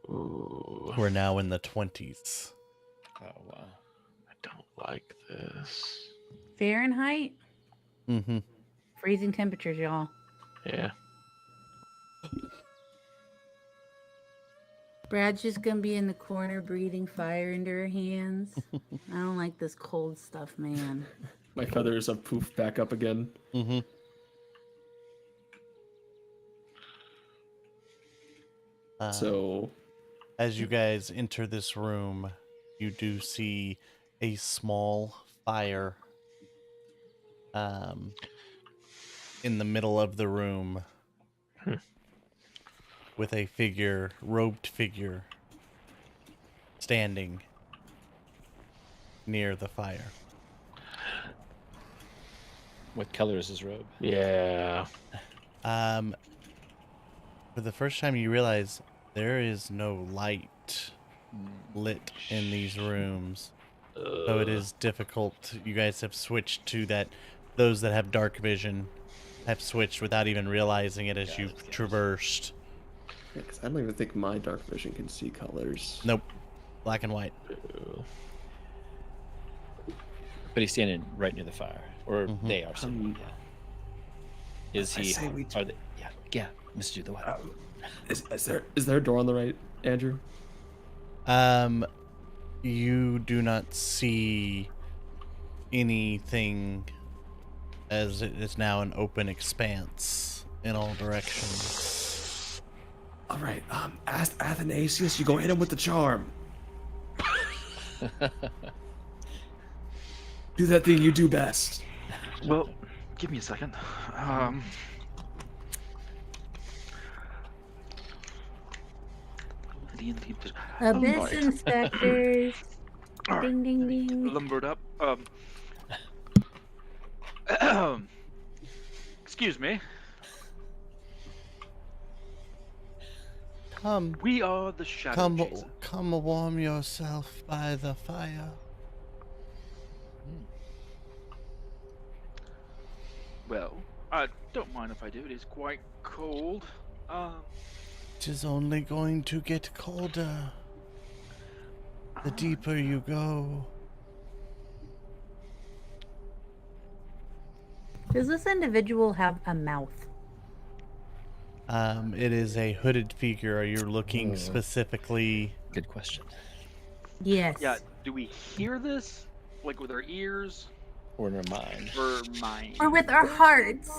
Ooh, We're now in the 20s. Oh wow. I don't like this. Fahrenheit? Mm-hmm. Freezing temperatures, y'all. Yeah. Brad's just gonna be in the corner breathing fire into her hands. I don't like this cold stuff, man. My feathers have poofed back up again. Mm-hmm. So, As you guys enter this room, you do see a small fire in the middle of the room with a figure, robed figure, standing near the fire. What color is his robe? Yeah. For the first time, you realize there is no light lit in these rooms. So it is difficult. You guys have switched to that. Those that have dark vision have switched without even realizing it as you've traversed. yeah, 'cause I don't even think my dark vision can see colors. Nope. Black and white. But he's standing right near the fire, or Mhm. they are. Sitting, yeah. Is I he? say we Are they? Yeah. Mr. The what? Is there a door on the right, Andrew? You do not see anything, as it is now an open expanse in all directions. All right. Ask Athanasius. You go hit him with the charm. Do that thing you do best. Well, give me a second. Abyss inspectors. Ding ding ding. Lumbered up. Excuse me. Come, We are the Shadow Chasers. come warm yourself by the fire. Well, I don't mind if I do. It is quite cold. It is only going to get colder the deeper you go. Does this individual have a mouth? It is a hooded figure. Are you looking specifically? Good question. Yes. Yeah. Do we hear this, like with our ears Or in our mind. or mind? Or with our hearts.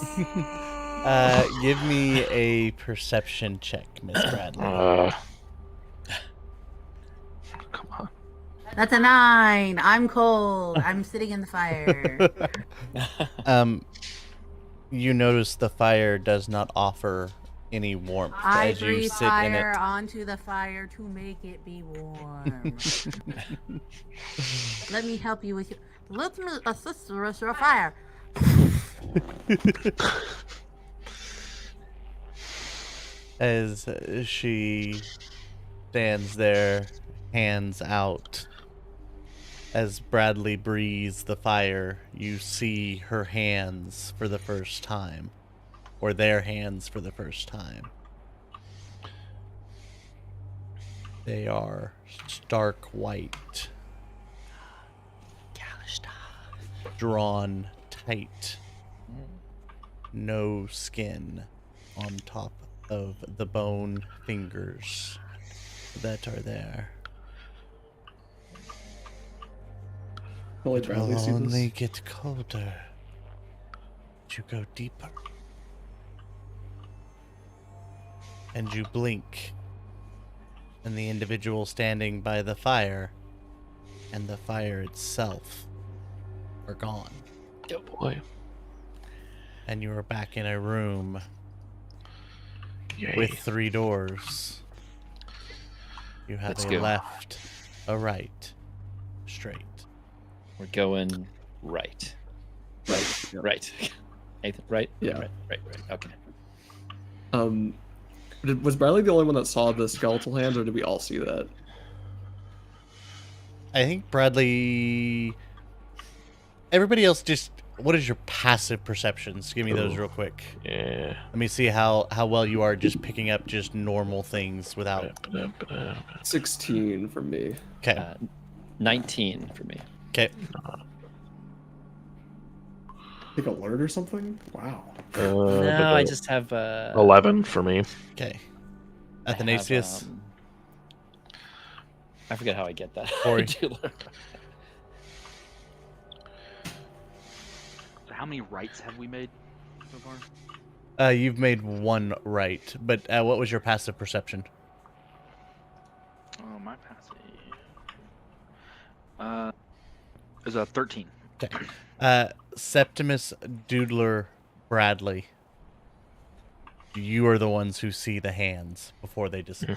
Give me a perception check, Miss Bradley. Come on. That's a 9. I'm cold. I'm sitting in the fire. You notice the fire does not offer any warmth I as you breathe sit in fire it. onto the fire to make it be warm. Let me help you with your. Let me assist you with your fire. As she stands there, hands out. As Bradley breathes the fire, you see her hands for the first time. Or their hands for the first time. They are stark white. Drawn tight. No skin on top of the bone fingers that are there. Only It Bradley will see only this. get colder. You go deeper. And you blink. And the individual standing by the fire and the fire itself are gone. Oh boy. And you are back in a room Yay. with 3 doors. You have Let's a go. left, a right, straight. We're going right. Right. Yep. Right. Nathan, right? Yeah. Right. Okay. Was Bradley the only one that saw the skeletal hand, or did we all see that? I think Bradley. Everybody else just. What is your passive perceptions? Give me those Ooh. real quick. Yeah. Let me see how well you are just picking up just normal things without. 16 for me. Okay. 19 for me. Okay. Take alert or something? Wow. No, I just have 11 for me. Okay. I have, Athanasius. I forget how I get that. Corey. I do learn. So how many rights have we made so far? You've made 1 right, but what was your passive perception? Oh, my passive. Is a 13. Okay. Septimus Doodler Bradley. You are the ones who see the hands before they disappear.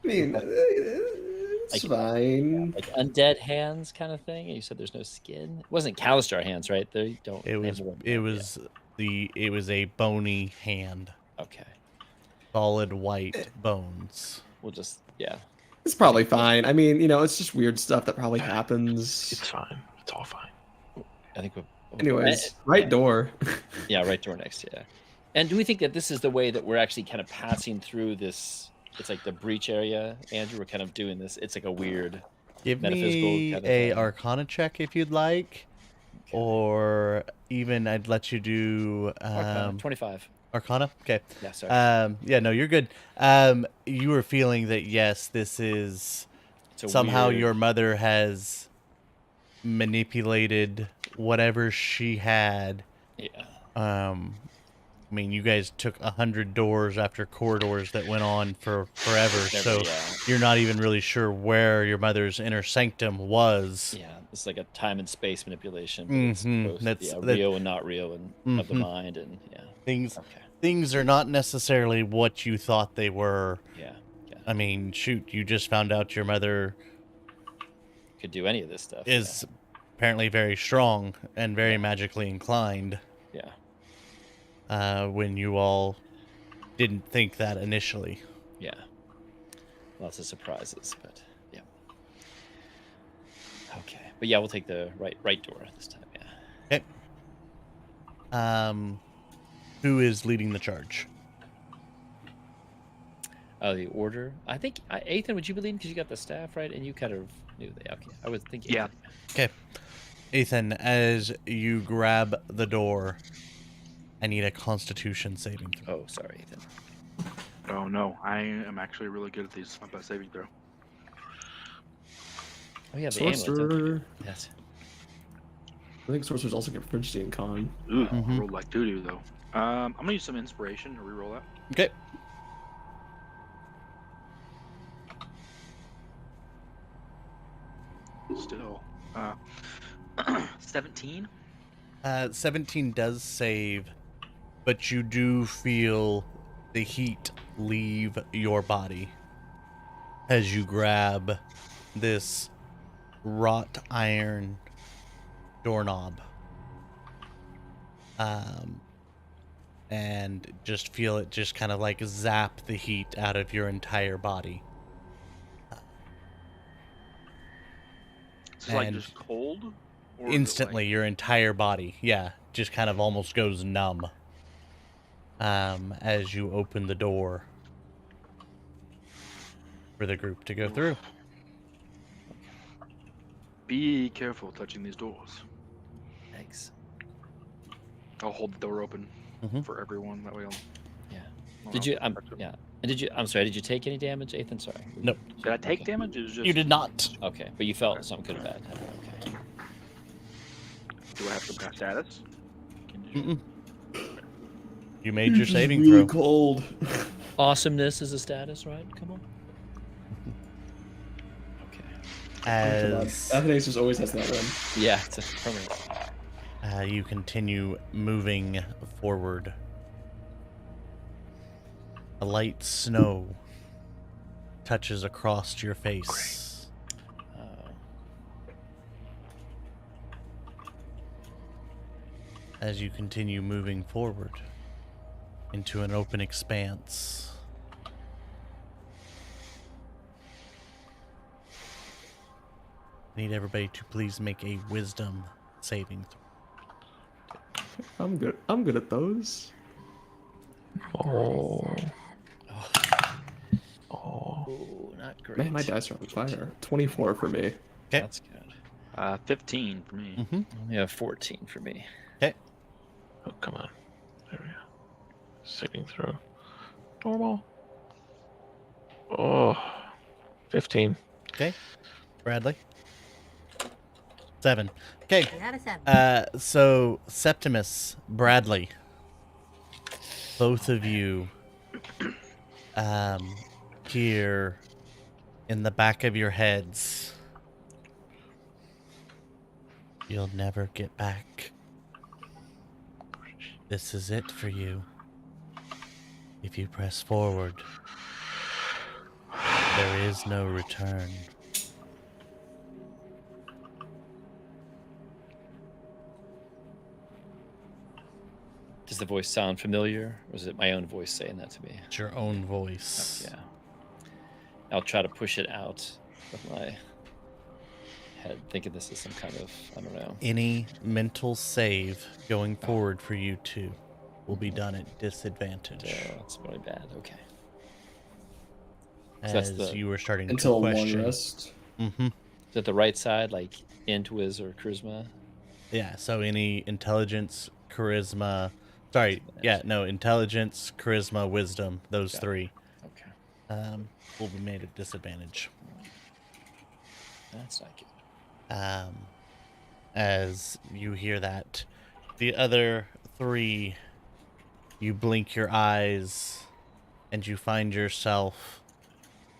I mean, it's fine. Like undead hands kind of thing. You said there's no skin. It wasn't Calistar hands, right? They don't. It they was. haven't It worn was the. It was a bony hand. yet. Okay. Solid white bones. We'll just It's probably fine. I mean, it's just weird stuff that probably happens. It's fine. It's all fine. I think we'll. Anyways, right door. Yeah, right door next. Yeah. And do we think that this is the way that we're actually kind of passing through this? It's like the breach area, Andrew. We're kind of doing this. It's like a weird. Give Metaphysical me kind of a thing. Arcana check if you'd like, or even I'd let you do 25. Arcana. Okay. Yeah, sorry. Yeah. No, you're good. You were feeling that yes, this is It's a somehow weird- your mother has manipulated whatever she had. Yeah. I mean, you guys took 100 doors after corridors that went on for forever, so you're not even really sure where your mother's inner sanctum was. Yeah, it's like a time and space manipulation. But it's both, That's real and not real, and of the mind, and things. Okay. Things are not necessarily what you thought they were. Yeah. I mean, shoot, you just found out your mother Could do any of this stuff. is apparently very strong and very magically inclined. Yeah. When you all didn't think that initially. Yeah. Lots of surprises, but yeah. Okay, but yeah, we'll take the right door this time. Yeah. Okay. Who is leading the charge? The order. I think Ethan, would you be leading because you got the staff right, and you kind of knew they. Okay, I would think. Yeah. Okay. Ethan, as you grab the door, I need a Constitution saving throw. Oh, sorry, Ethan. Oh no, I am actually really good at these. My best saving throw. Oh yeah, the amulet. don't we? Sorcerer. Yes. I think sorcerers also get French and con. Ooh, Mhm. rolled like doo-doo though. I'm gonna use some inspiration to reroll that. Okay. Still, 17. 17 does save, but you do feel the heat leave your body as you grab this wrought iron doorknob. And just feel it just kind of like zap the heat out of your entire body. Is it like And just cold? Or is it, Instantly, your entire body, just kind of almost goes numb. As you open the door for the group to go through. be careful touching these doors. Thanks. I'll hold the door open Mhm. for everyone. That way, Did you? Yeah. And did you? I'm sorry. Did you take any damage, Ethan? Sorry. Nope. Did I take Okay. damage? It was just. You did not. Okay, but you felt something good or bad. Okay. Do I have some kind of status? Mm-mm. You made your It's saving really throw. cold. Awesomeness is a status, right? Come on. Okay. As Athanasius always has that one. Yeah, it's a permanent. you continue moving forward, a light snow touches across your face. As you continue moving forward into an open expanse. I need everybody to please make a wisdom saving throw. I'm good. I'm good at those. Oh. Oh, not great. Man, my dice are on fire. 24 for me. Okay. That's good. 15 for me. Mm-hmm. Only have 14 for me. Okay. Oh, come on. There we go. Saving throw. Normal. Oh. 15. Okay. Bradley. 7. Okay. I got a 7. So Septimus, Bradley, both of you, hear in the back of your heads, you'll never get back. This is it for you. If you press forward, there is no return. Does the voice sound familiar, or is it my own voice saying that to me? It's your own voice. Yeah. I'll try to push it out with my head, thinking this is some kind of, I don't know. Any mental save going forward for you two will be done at disadvantage. That's really bad. Okay. So As that's the- you were starting Until to a long question. rest. Mm-hmm. Is that the right side, like int, whiz, or charisma? Yeah, so any intelligence, charisma, intelligence, charisma, wisdom, those Got it. three Okay. will be made at disadvantage. That's not good. As you hear that, the other three, you blink your eyes and you find yourself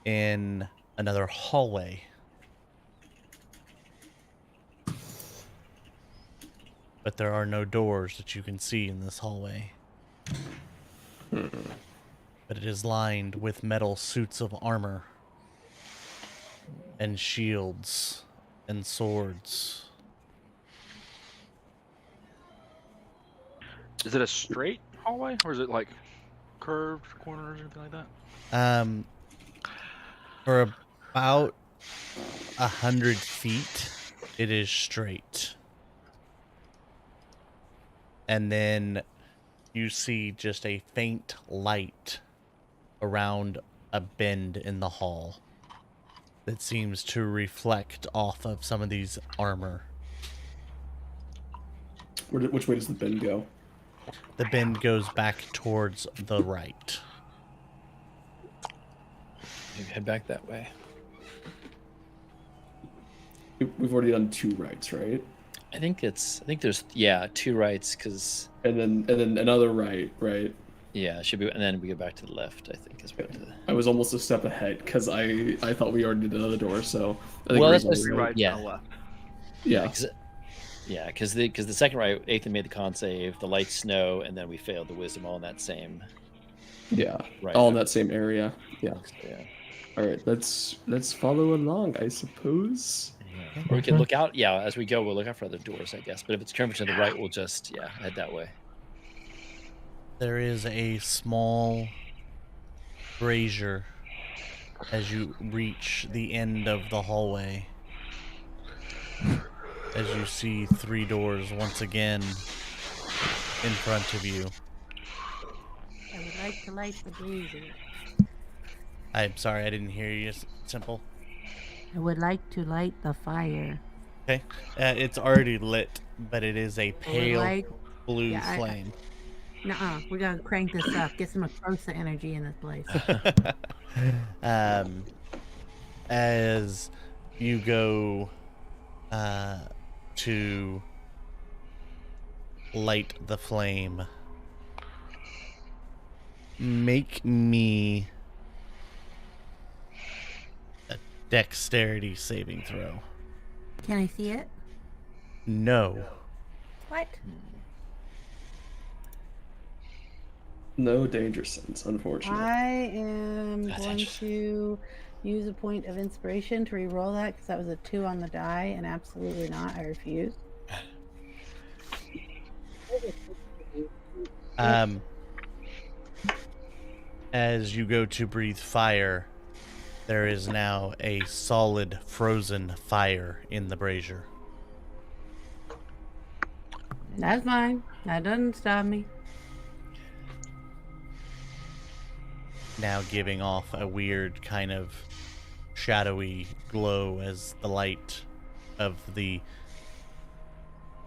in another hallway. But there are no doors that you can see in this hallway. But it is lined with metal suits of armor and shields and swords. Is it a straight hallway, or is it like curved corners or anything like that? For about 100 feet, it is straight. And then you see just a faint light around a bend in the hall that seems to reflect off of some of these armor. Which way does the bend go? The bend goes back towards the right. Maybe head back that way. We've already done 2 rights, right? I think there's 2 rights, because And then another right. yeah, it should be, and then we go back to the left. I think is what I was almost a step ahead because I thought we already did another door. So I think Well, we're that's on just- the Three right. rights yeah. and a left. Yeah. because the second right, Ethan made the con save, the light snow, and then we failed the wisdom all in that same. Yeah. Right. All in that same area. Yeah. Yeah. All right. Let's follow along, I suppose. Or we can look out. Yeah, as we go, we'll look out for other doors, I guess. But if it's curved to the right, we'll just head that way. There is a small brazier as you reach the end of the hallway. As you see 3 doors once again in front of you. I would like to light the brazier. I'm sorry, I didn't hear you, Simple. I would like to light the fire. Okay. It's already lit, but it is a pale like- blue yeah, flame. Nuh-uh. We gotta crank this up. Get some Acrosa energy in this place. As you go to light the flame, make me a dexterity saving throw. Can I see it? No. What? No danger sense, unfortunately. I am That's going interesting. to use a point of inspiration to re-roll that because that was a 2 on the die, and absolutely not. I refuse. As you go to breathe fire, there is now a solid frozen fire in the brazier. That's fine. That doesn't stop me. Now giving off a weird kind of shadowy glow as the light of the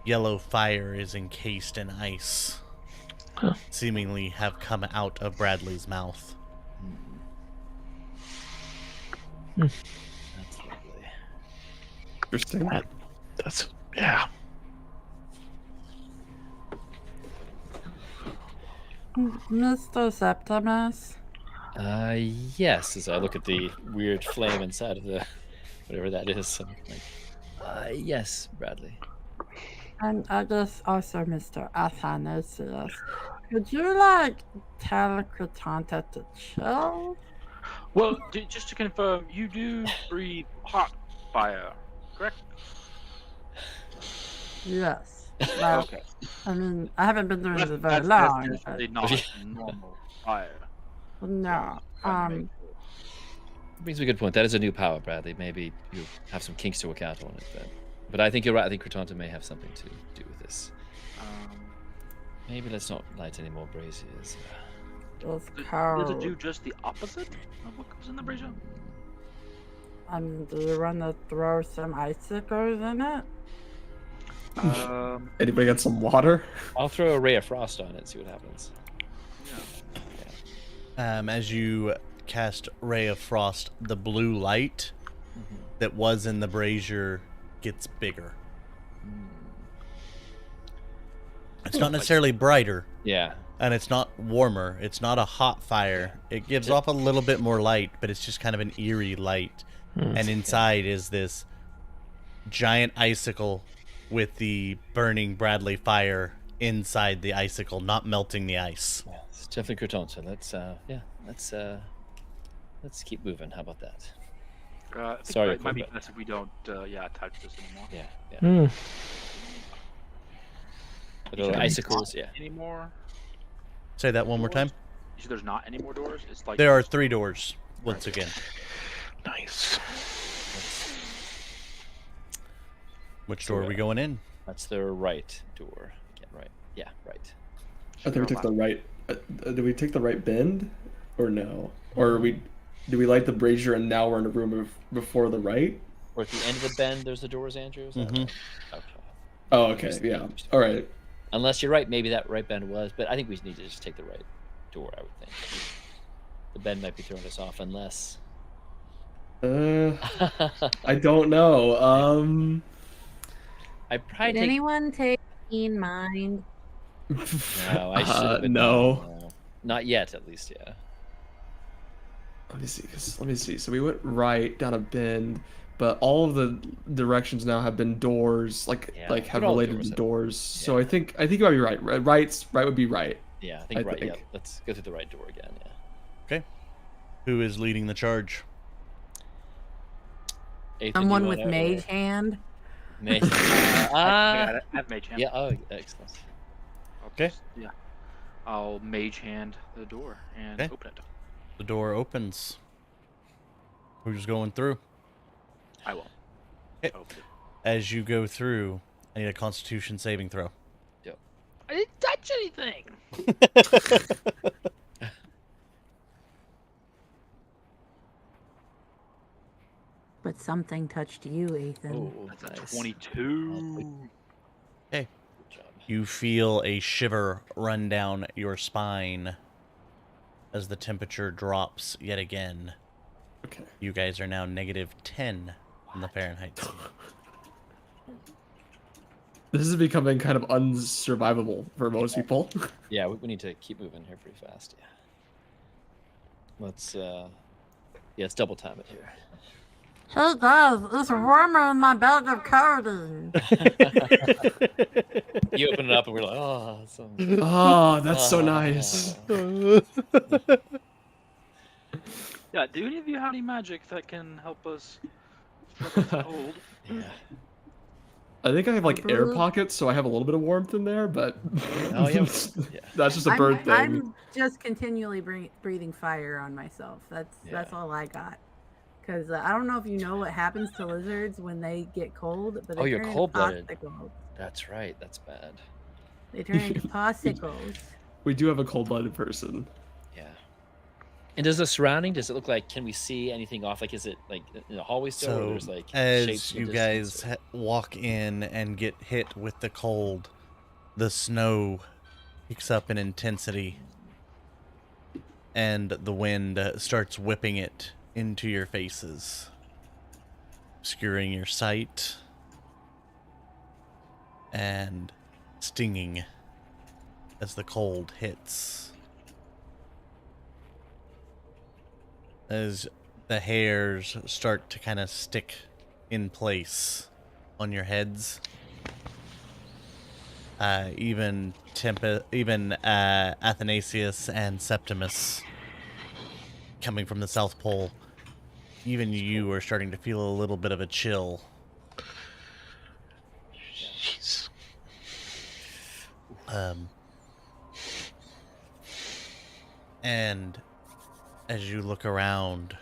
yellow fire is encased in ice, seemingly have come out of Bradley's mouth. That's lovely. Interesting. That's yeah. Mr. Septimus, Yes, as I look at the weird flame inside of the whatever that is. I'm like, yes, Bradley. and I guess also Mr. Athanasius, could you, like, tell Cretanta to chill? Well, just to confirm, you do breathe hot fire, correct? Yes. Well, Okay. I mean, I haven't been doing That's, this very that's long, but definitely not normal fire. no. Trying to make sure. Brings me a good point. That is a new power, Bradley. Maybe you have some kinks to work out on it then. But I think you're right. I think Cretanta may have something to do with this. Maybe let's not light any more braziers. It's Does it cold. do just the opposite of what comes in the brazier? Do you want to throw some icicles in it? Anybody got some water? I'll throw a ray of frost on it, see what happens. As you cast Ray of Frost, the blue light that was in the brazier gets bigger. It's not necessarily brighter, Yeah. and it's not warmer. It's not a hot fire. It gives off a little bit more light, but it's just kind of an eerie light. And inside is this giant icicle with the burning Bradley fire inside the icicle, not melting the ice. Yeah, it's definitely Cretanta. Let's keep moving. How about that? I think Sorry, it might be Corbett. best if we don't touch this anymore. Yeah. But You said icicles, there's yeah. not anymore? Say that one more time. You said there's not any more doors? It's like There are 3 doors, once again. Nice. Which door are we going in? That's the right door. Again, right. Yeah, right. I think we took the right. Did we take the right bend, or no? Or did we light the brazier and now we're in a room before the right? Or at the end of the bend, there's the doors, Andrew? Is that right? Okay. Oh, okay, yeah. All right. Unless you're right, maybe that right bend was, but I think we need to just take the right door, I would think. The bend might be throwing us off unless... I don't know. I probably Did take... anyone take keen mind? No, I should have been... No. Not yet, at least, yeah. Let me see. So we went right down a bend, but all of the directions now have been doors, like have all related doors to have- doors. So I think you might be right. Right would be right. Yeah, I think I right, yeah. think. Let's go through the right door again, yeah. Okay. Who is leading the charge? Ethan, Someone you with wanna- mage hand. Mage. I have mage hand. Yeah, oh, excellent. Okay. Yeah. I'll mage hand the door and Okay. open it. The door opens. Who's going through? I will. Okay. Open it. As you go through, I need a Constitution saving throw. I didn't touch anything. But something touched you, Ethan. Oh, That's a nice. 22. Hey. Good job. You feel a shiver run down your spine as the temperature drops yet again. Okay. You guys are now -10 on the Fahrenheit scale. This is becoming kind of unsurvivable for most people. Yeah, we need to keep moving here pretty fast. Yeah. Let's let's double time it here. Hey guys, it's warmer in my bag of codeine. You open it up and we're like, oh, Oh, that's so nice. Yeah, do any of you have any magic that can help us from the cold? Yeah. I think I have like air pockets, so I have a little bit of warmth in there, but Oh yeah. that's just a bird thing. I'm just continually breathing fire on myself. That's all I got. Because I don't know if you know what happens to lizards when they get cold, but they you're turn into cold-blooded. popsicles. That's right. That's bad. They turn into popsicles. We do have a cold-blooded person. Yeah. And does the surrounding? Does it look like? Can we see anything off? Like, is it like in the hallway still? Or So, there's like as shapes in you the guys distance, walk in and get hit with the cold, the snow picks up in intensity, and the wind starts whipping it into your faces, obscuring your sight and stinging as the cold hits. As the hairs start to kind of stick in place on your heads. Even Athanasius and Septimus, coming from the South Pole, even you are starting to feel a little bit of a chill. Jeez. And as you look around,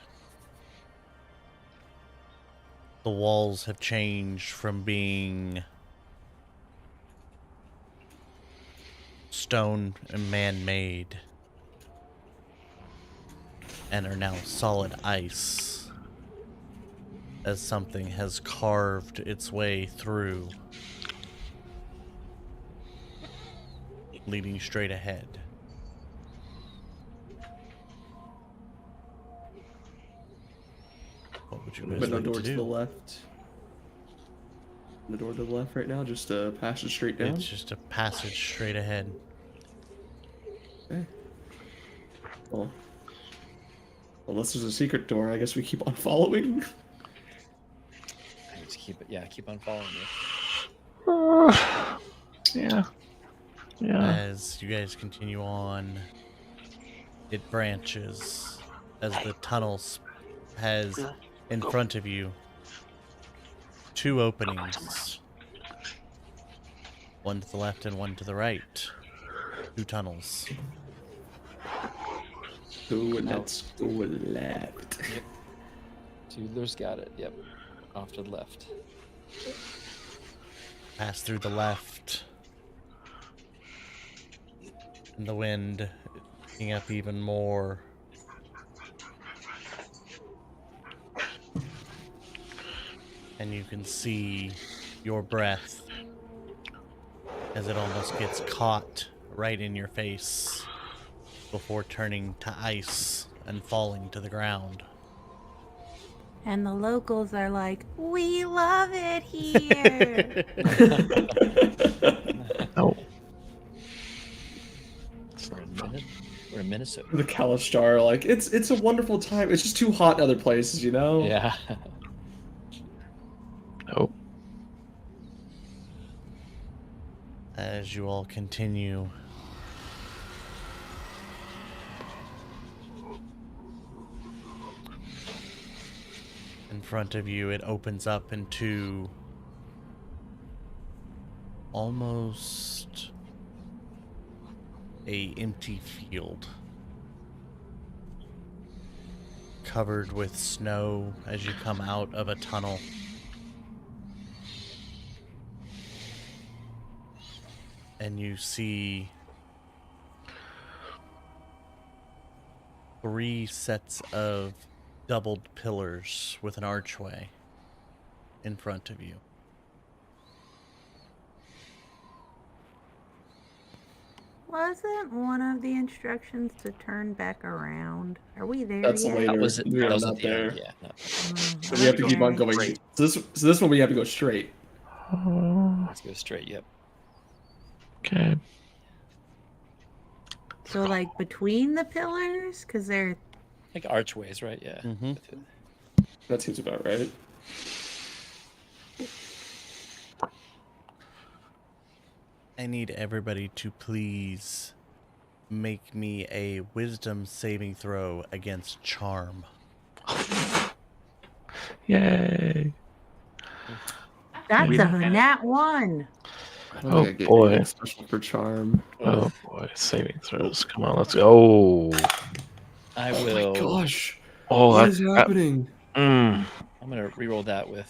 the walls have changed from being stone and man-made and are now solid ice, as something has carved its way through, leading straight ahead. What would you guys But no like door to to the do? left. The door to the left right now, just a passage straight down. It's just a passage straight ahead. Okay. Well, unless there's a secret door, I guess we keep on following. I need to keep it. Yeah, keep on following you. Yeah. As you guys continue on, it branches as the tunnel has in front of you 2 openings. One to the left and one to the right. 2 tunnels. So let's go left. Toodler's got it. Yep. Off to the left. Pass through the left. And the wind picking up even more. And you can see your breath as it almost gets caught right in your face before turning to ice and falling to the ground. And the locals are like, we love it here. Oh. We're in Minnesota. The Kalishtar are like, it's a wonderful time. It's just too hot in other places, you know? Yeah. Oh. As you all continue, in front of you, it opens up into almost a empty field, covered with snow as you come out of a tunnel. And you see 3 sets of doubled pillars with an archway in front of you. Wasn't one of the instructions to turn back around? Are we there That's yet? later. That was it. We are That was not at the end. there. Yeah. No. So we have to keep on going. Great. So this one we have to go straight. Let's go straight. Yep. Okay. So like between the pillars, because they're Like archways, right? Yeah. Mm-hmm. That seems about right. I need everybody to please make me a wisdom saving throw against charm. Yay. that's We- a nat 1. I don't Oh, think I get boy. anything special for charm. Oh boy, saving throws. Come on, let's go. I Oh will. my gosh! Oh, What that's is happening? Mm. I'm gonna reroll that with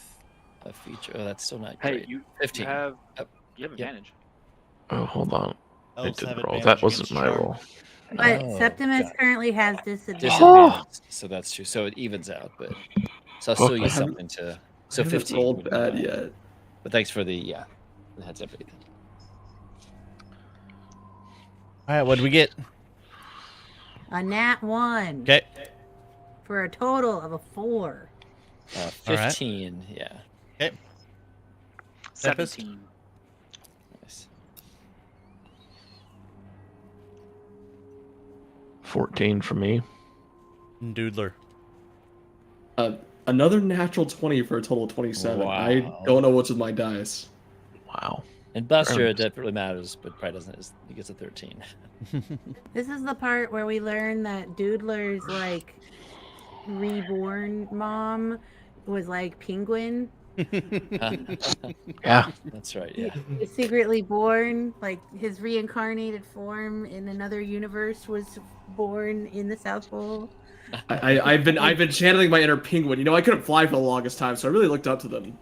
a feature. Oh, that's still not Hey, great. you 15. have Yep. advantage. Oh, hold on. I Elves didn't have roll. advantage That wasn't against my charm. roll. But Oh, Septimus got it. currently has disadvantage. Disadvantage. So that's true. So it evens out, but so I'll still Okay. use I haven't- something to. I So haven't 15. rolled would be bad mine. yet. But thanks for the heads up, Ethan. All right, what do we get? A nat 1 Okay. for a total of a 4. All right. 15. Yeah. Tempest? 17. Nice. 14 for me. Doodler. Another natural 20 for a total of 27. I Wow. don't know what's with my dice. Wow. And Buster, Fair it definitely matters, but probably doesn't. He gets a 13. This is the part where we learn that Doodler's like reborn mom was like Penguin. Yeah. That's right. Yeah. He was secretly born, like his reincarnated form in another universe was born in the South Pole. I've been channeling my inner penguin. You know, I couldn't fly for the longest time, so I really looked up to them.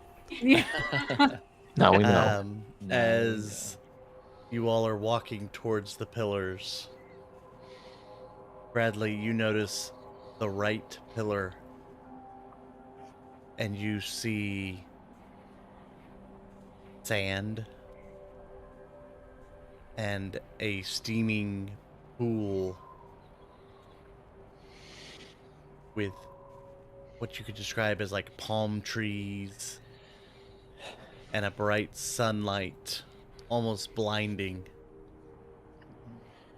Now we know. Now we As you all are walking towards the pillars, Bradley, you notice the right pillar, and you see sand and a steaming pool with what you could describe as like palm trees and a bright sunlight almost blinding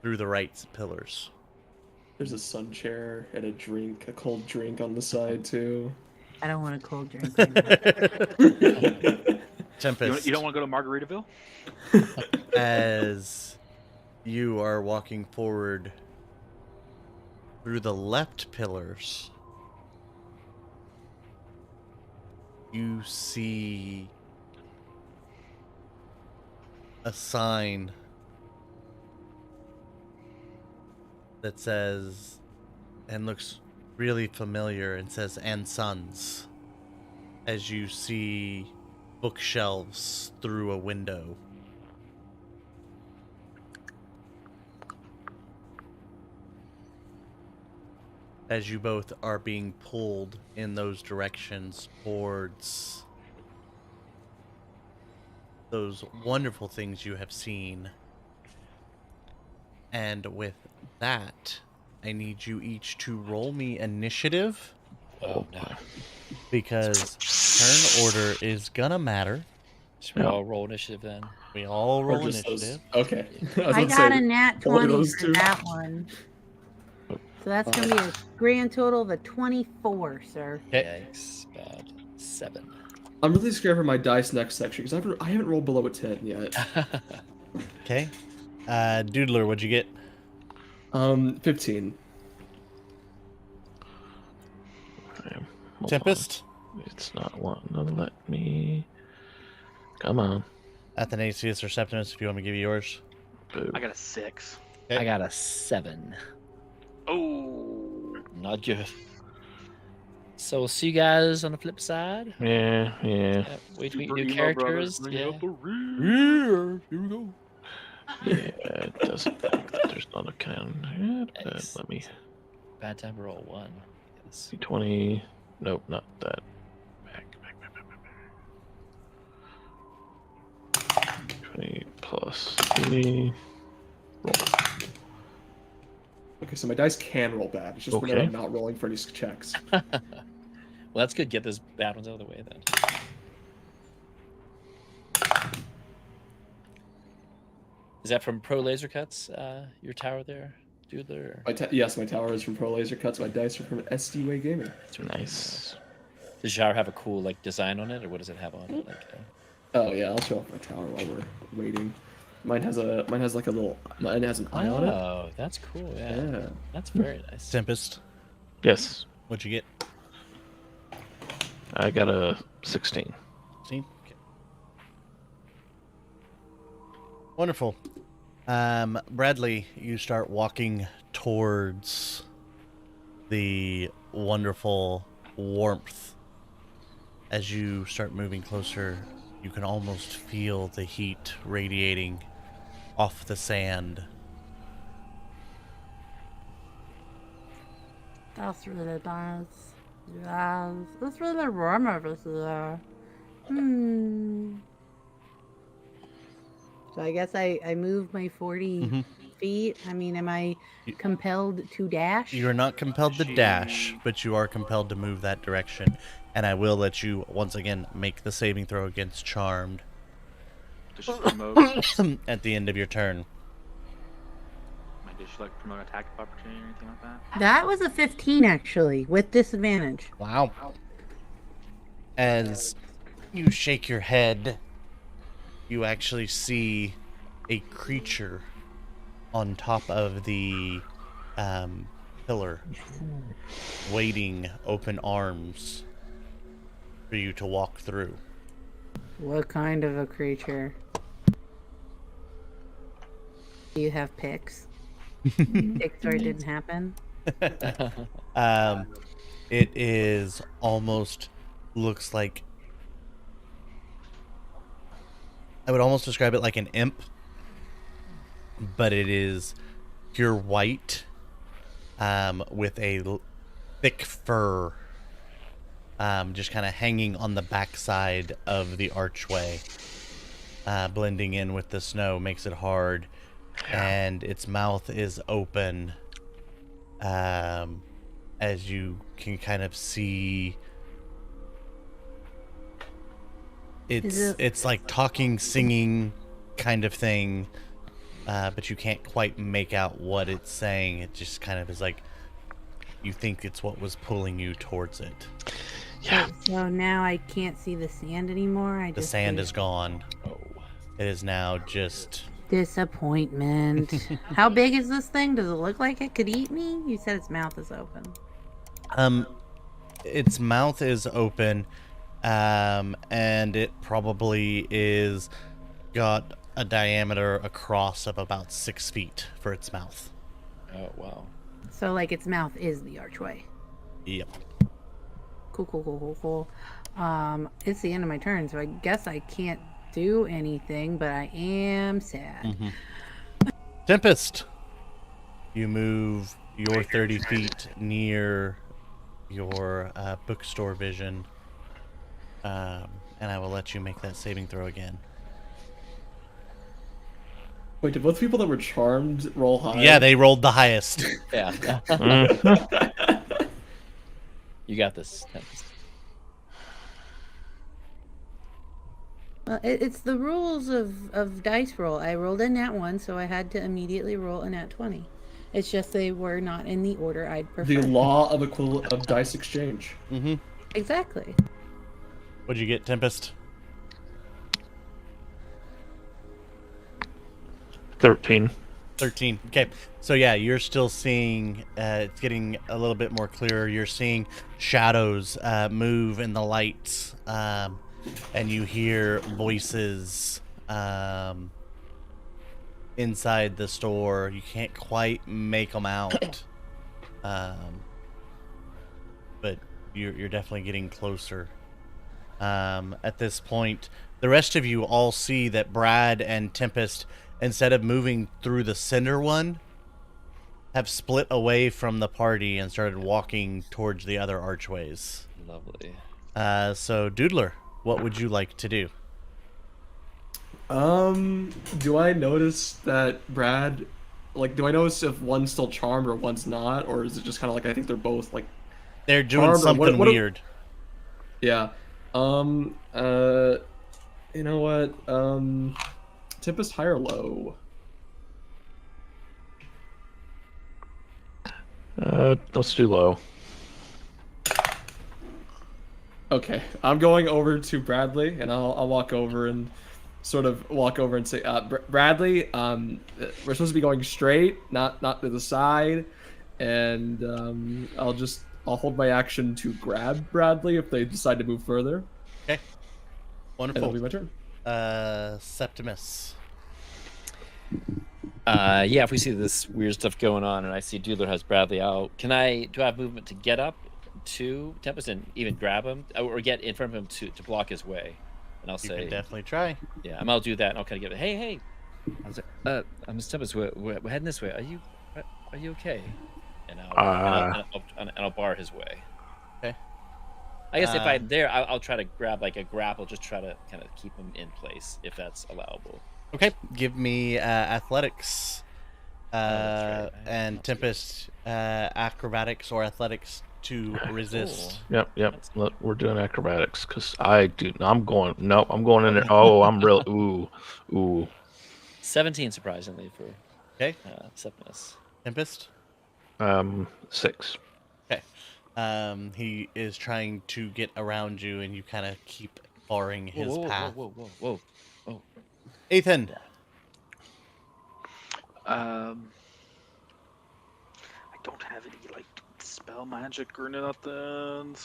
through the right pillars. There's a sun chair and a cold drink on the side too. I don't want a cold drink. Right now. Tempest, You don't want to go to Margaritaville? as you are walking forward through the left pillars, you see a sign that says, and looks really familiar, and says, "And Sons," as you see bookshelves through a window. As you both are being pulled in those directions towards those wonderful things you have seen. And with that, I need you each to roll me initiative, Oh no. because turn order is gonna matter. Should we Yeah. all roll initiative then? We all roll Or just those- initiative. Okay. was I gonna got say, a nat only 20 those for two. that one. So that's going to be a grand total of a 24, sir. Okay. Yikes. Bad. 7. I'm really scared for my dice next section because I haven't rolled below a 10 yet. Okay. Doodler, what'd you get? 15. Okay, hold Tempest? on. It's not wanting to let me. Come on. Athanasius or Septimus, if you want me to give you yours. Boo. I got a 6. I got a 7. Oh. Not good. So we'll see you guys on the flip side. Yeah. Yep, wait to meet new characters. Yeah. Here we go. Yeah, it doesn't. There's not a count. Let me. Bad time to roll 1. Yes. 20. Nope, not that. Back. 20 plus 3. Roll. Okay, so my dice can roll bad. It's just whenever Okay. I'm not rolling for any checks. Well, that's good. Get those bad ones out of the way then. Is that from Pro Laser Cuts? Your tower there, Doodler? Yes, my tower is from Pro Laser Cuts. My dice are from SD Way Gaming. Nice. Does your tower have a cool like design on it, or what does it have on it? Like, Oh yeah, I'll show off my tower while we're waiting. Mine has an eye on it. oh, that's cool. Yeah, Yeah. that's very nice. Tempest, Yes. what'd you get? I got a 16. See? Okay. Wonderful. Bradley, you start walking towards the wonderful warmth. As you start moving closer, you can almost feel the heat radiating off the sand. That's really nice. Yes, it's really warm over here. So I guess I move my 40 feet. I mean, am I compelled to dash? You are not compelled to dash, but you are compelled to move that direction. And I will let you, once again, make the saving throw against Charmed Does she promote? at the end of your turn. Does she like promote attack of opportunity or anything like that? That was a 15, actually, with disadvantage. Wow. As you shake your head, you actually see a creature on top of the pillar, waiting open arms for you to walk through. What kind of a creature? Do you have pics? Pics or it didn't happen? It is almost looks like, I would almost describe it like an imp, but it is pure white, with a thick fur, just kind of hanging on the backside of the archway, blending in with the snow makes it hard, and its mouth is open, as you can kind of see. It's like talking, singing kind of thing, but you can't quite make out what it's saying. It just kind of is like, you think it's what was pulling you towards it. Yeah. So now I can't see the sand anymore. The sand is gone. Oh, It is now just... disappointment. How big is this thing? Does it look like it could eat me? You said its mouth is open. Its mouth is open, and it probably is got a diameter across of about 6 feet for its mouth. oh wow. So like its mouth is the archway. Yep. Cool. It's the end of my turn, so I guess I can't do anything, but I am sad. Tempest, you move your 30 feet near your bookstore vision, and I will let you make that saving throw again. Wait, did both people that were charmed roll high? Yeah, they rolled the highest. Yeah. You got this. Well, it's the rules of dice roll. I rolled a nat 1, so I had to immediately roll a nat 20. It's just they were not in the order I'd prefer. The law of dice exchange. Exactly. What'd you get, Tempest? 13. 13. Okay, so yeah, you're still seeing, it's getting a little bit more clearer. You're seeing shadows move in the lights, and you hear voices inside the store. You can't quite make them out, but you're definitely getting closer. At this point, the rest of you all see that Brad and Tempest, instead of moving through the center one, have split away from the party and started walking towards the other archways. Lovely. So, Doodler, what would you like to do? Do I notice that Brad like, do I know if one's still charmed or one's not, or is it just kind of like I think they're both like They're doing charmed, or something what? weird. Yeah. You know what? Tempest high or low? Let's do low. Okay, I'm going over to Bradley, and I'll walk over and sort of walk over and say, Bradley, we're supposed to be going straight, not to the side, and I'll hold my action to grab Bradley if they decide to move further. Okay. And that'll Wonderful. be my turn. Septimus. Yeah, if we see this weird stuff going on and I see Doodler has Bradley out, do I have movement to get up to Tempest and even grab him or get in front of him to block his way? And I'll You say, can definitely try. yeah, I'll do that and I'll kind of give it, hey. I was like, Miss Tempest, we're heading this way. Are you okay? And I'll bar his way. Okay. I guess if I'm there, I'll try to grab like a grapple, just try to kind of keep him in place if that's allowable. Okay, give me athletics That's right. and Tempest acrobatics or athletics to resist. Yep. Look, we're doing acrobatics because I'm going in there. Oh, I'm real. Ooh. 17 surprisingly for Okay, Septimus. Tempest. 6. Okay. He is trying to get around you, and you kind of keep barring his path. Whoa. Ethan. I don't have any like spell magic or nothing.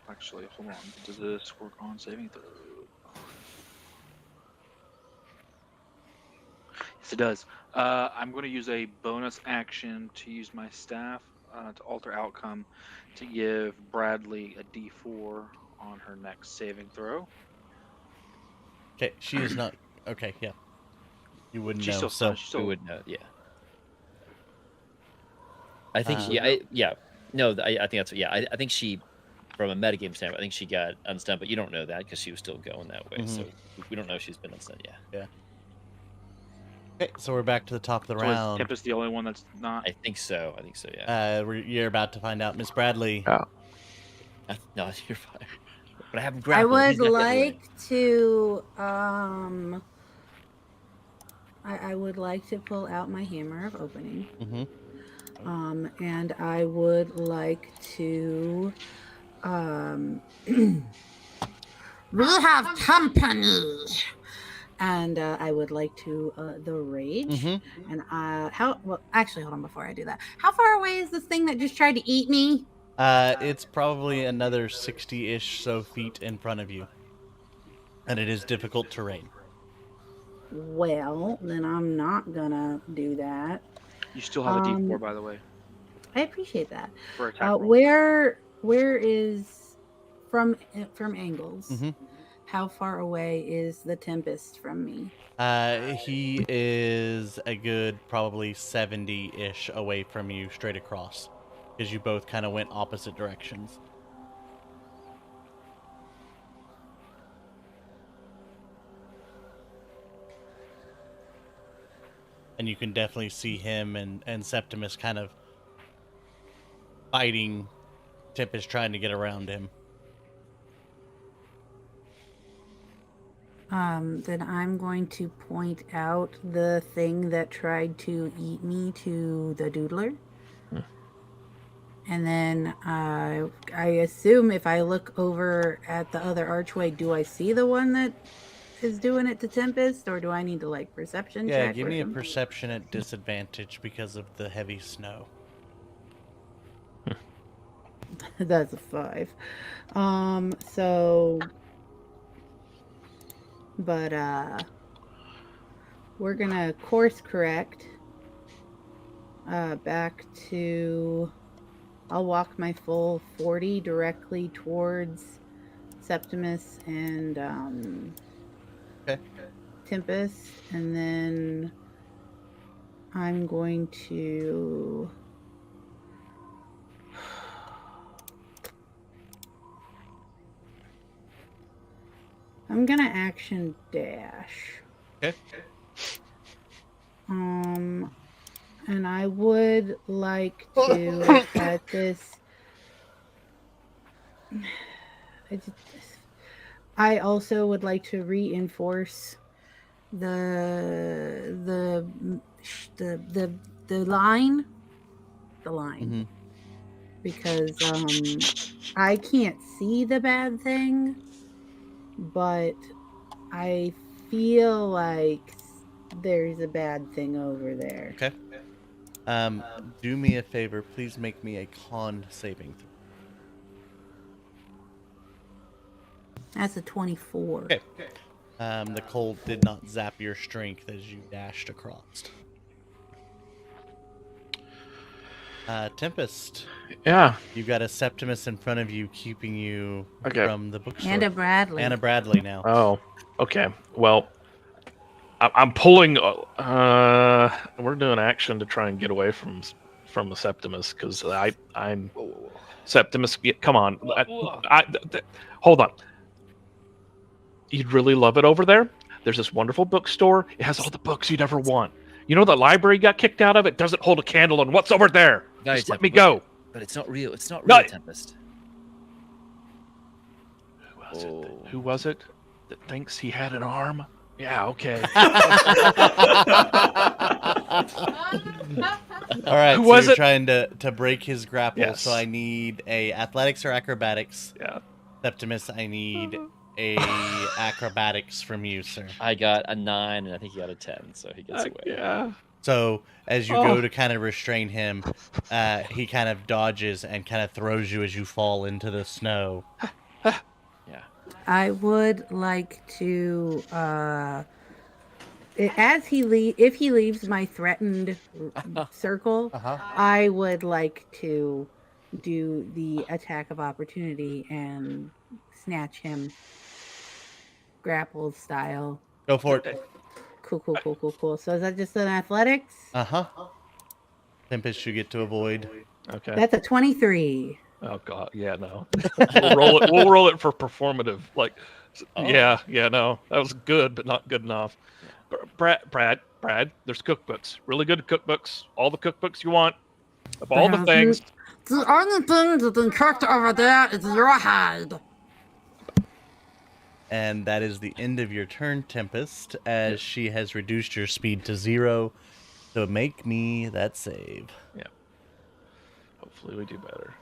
Actually, hold on. Does this work on saving throw? Yes, it does. I'm going to use a bonus action to use my staff to alter outcome to give Bradley a D4 on her next saving throw. Okay, she is not. Okay, yeah. You wouldn't She's know. still So stunned. She's We still would know, yeah. I think No, I think that's I think she, from a metagame standpoint, I think she got unstunned, but you don't know that because she was still going that way. So we don't know if she's been unstunned. Yeah. okay, so we're back to the top of the So is round. Tempest the only one that's not? I think so. Yeah. You're about to find out, Miss Bradley. Yeah. No, you're fine. But I have him I grappled. would He's not getting away. like to I would like to pull out my hammer of opening. And I would like to we have company. And I would like to the rage. And actually, hold on before I do that. How far away is this thing that just tried to eat me? It's probably another 60-ish so feet in front of you. And it is difficult terrain. Well, then I'm not gonna do that. You still have a D4, by the way, I appreciate that. for attack roll. Where is from angles? How far away is the Tempest from me? He is a good probably 70-ish away from you straight across. Because you both kind of went opposite directions. And you can definitely see him and Septimus kind of fighting. Tempest trying to get around him. Then I'm going to point out the thing that tried to eat me to the doodler. And then I assume if I look over at the other archway, do I see the one that is doing it to Tempest, or do I need to like perception check? Yeah, give or me a something? perception at disadvantage because of the heavy snow. That's a 5. So, but we're gonna course correct back to. I'll walk my full 40 directly towards Septimus and Okay. Tempest, and then I'm going to. I'm gonna action dash. Okay. And I would like to at this. I also would like to reinforce the line, Mhm. because I can't see the bad thing, but I feel like there's a bad thing over there. Okay. Do me a favor. Please make me a con saving throw. That's a 24. Okay. The cold did not zap your strength as you dashed across. Tempest, Yeah. you got a Septimus in front of you, keeping you Okay. from the bookstore. And a Bradley. Anna Bradley now. Oh. Okay. Well, I'm pulling. We're doing action to try and get away from the Septimus because I'm Septimus. Come on. Hold on. You'd really love it over there. There's this wonderful bookstore. It has all the books you'd ever want. You know the library got kicked out of? It doesn't hold a candle on what's over there. Very Just let Tempest, me go. But it's not real. It's not No, real, Tempest. Who was it that thinks he had an arm? Yeah, okay. All right, Who so was you're it? trying to break his grapple, Yes. so I need a athletics or acrobatics. Yeah. Septimus, I need a acrobatics from you, sir. I got a 9, and I think he got a 10, so he gets away. Yeah. So as you Oh. go to kind of restrain him, he kind of dodges and kind of throws you as you fall into the snow. Yeah. I would like to, if he leaves my threatened circle, I would like to do the attack of opportunity and snatch him, grapple style. Go for it. Cool. So is that just an athletics? Tempest, you get to avoid. Okay. That's a 23. Oh god, yeah, no. We'll roll it for performative. Like, yeah, no, that was good, but not good enough. Brad, there's cookbooks, really good cookbooks, all the cookbooks you want, of all the things. The only thing that's been cooked over there is your hide. And that is the end of your turn, Tempest, as she has reduced your speed to 0. So make me that save. Yeah. Hopefully we do better.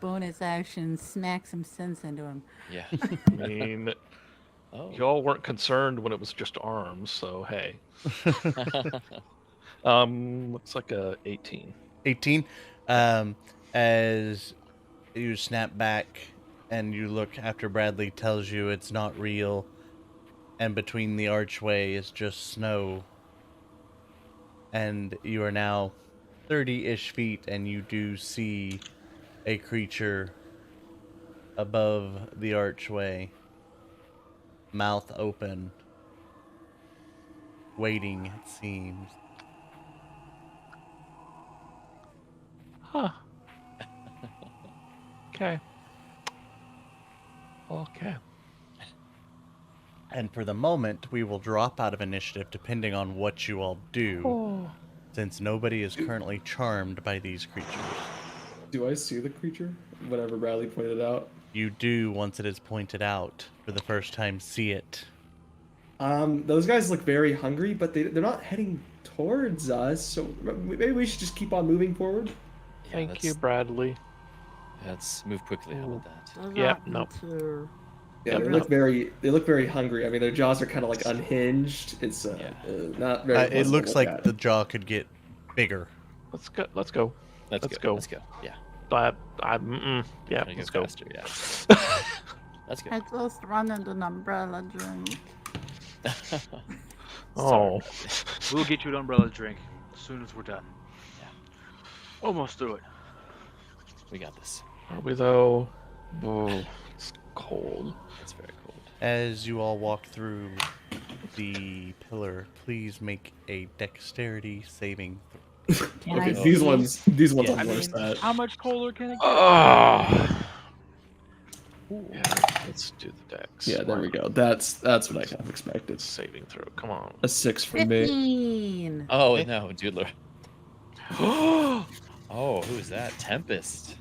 Bonus action, smack some sense into him. Yeah. I mean, Oh. y'all weren't concerned when it was just arms, so hey. Looks like a 18. 18. As you snap back and you look after Bradley tells you it's not real, and between the archway is just snow, and you are now 30-ish feet, and you do see a creature above the archway, mouth open, waiting, it seems. Huh. Okay. Okay. And for the moment, we will drop out of initiative depending on what you all do, since nobody is currently charmed by these creatures. Do I see the creature whenever Bradley pointed it out? You do, once it is pointed out, for the first time, see it. Those guys look very hungry, but they're not heading towards us, so maybe we should just keep on moving forward. Thank you, Bradley. Let's move quickly. How about that? Yeah, no. Yeah, Yep, they no. look very hungry. I mean, their jaws are kind of like unhinged. It's not very. It pleasant to looks look like at. the jaw could get bigger. Let's go. Let's go. Let's go. Let's go. Yeah. Yeah, Gotta let's go go. faster. Yeah. Let's go. I just run into an umbrella drink. Oh, We'll get you an umbrella drink as soon as we're done. Yeah. Almost through it. We got this. are we though? Oh, it's cold. It's very cold. As you all walk through the pillar, please make a dexterity saving throw. Can Okay, I these see? ones Yeah, are worse. That How much colder can it get? Oh. Yeah, Let's do the dex. Yeah, there we go. That's what I kind of expected. Saving throw. Come on. A 6 for me. 15. Oh Okay. no, Doodler. Oh, who's that? Tempest.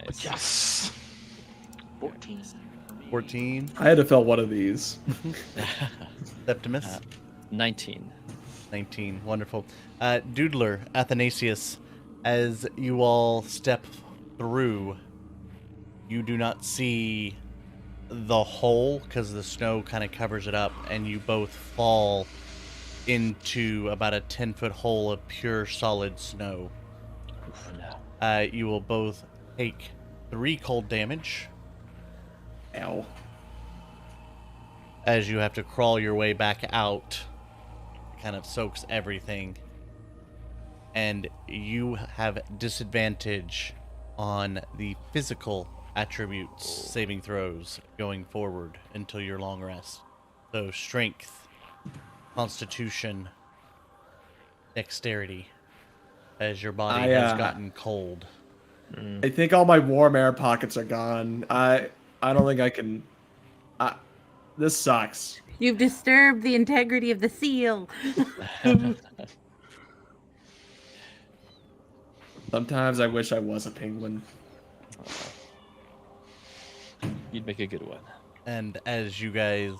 Nice. Yes. 14. 14. I had to fill one of these. Septimus. 19. 19. Wonderful. Doodler, Athanasius, as you all step through, you do not see the hole because the snow kind of covers it up, and you both fall into about a 10-foot hole of pure solid snow. Oh, no. You will both take 3 cold damage Ow. as you have to crawl your way back out. It kind of soaks everything. And you have disadvantage on the physical attributes saving throws going forward until your long rest. So strength, constitution, dexterity, as your body has gotten cold. I think all my warm air pockets are gone. I don't think I can. This sucks. You've disturbed the integrity of the seal. Sometimes I wish I was a penguin. You'd make a good one. And as you guys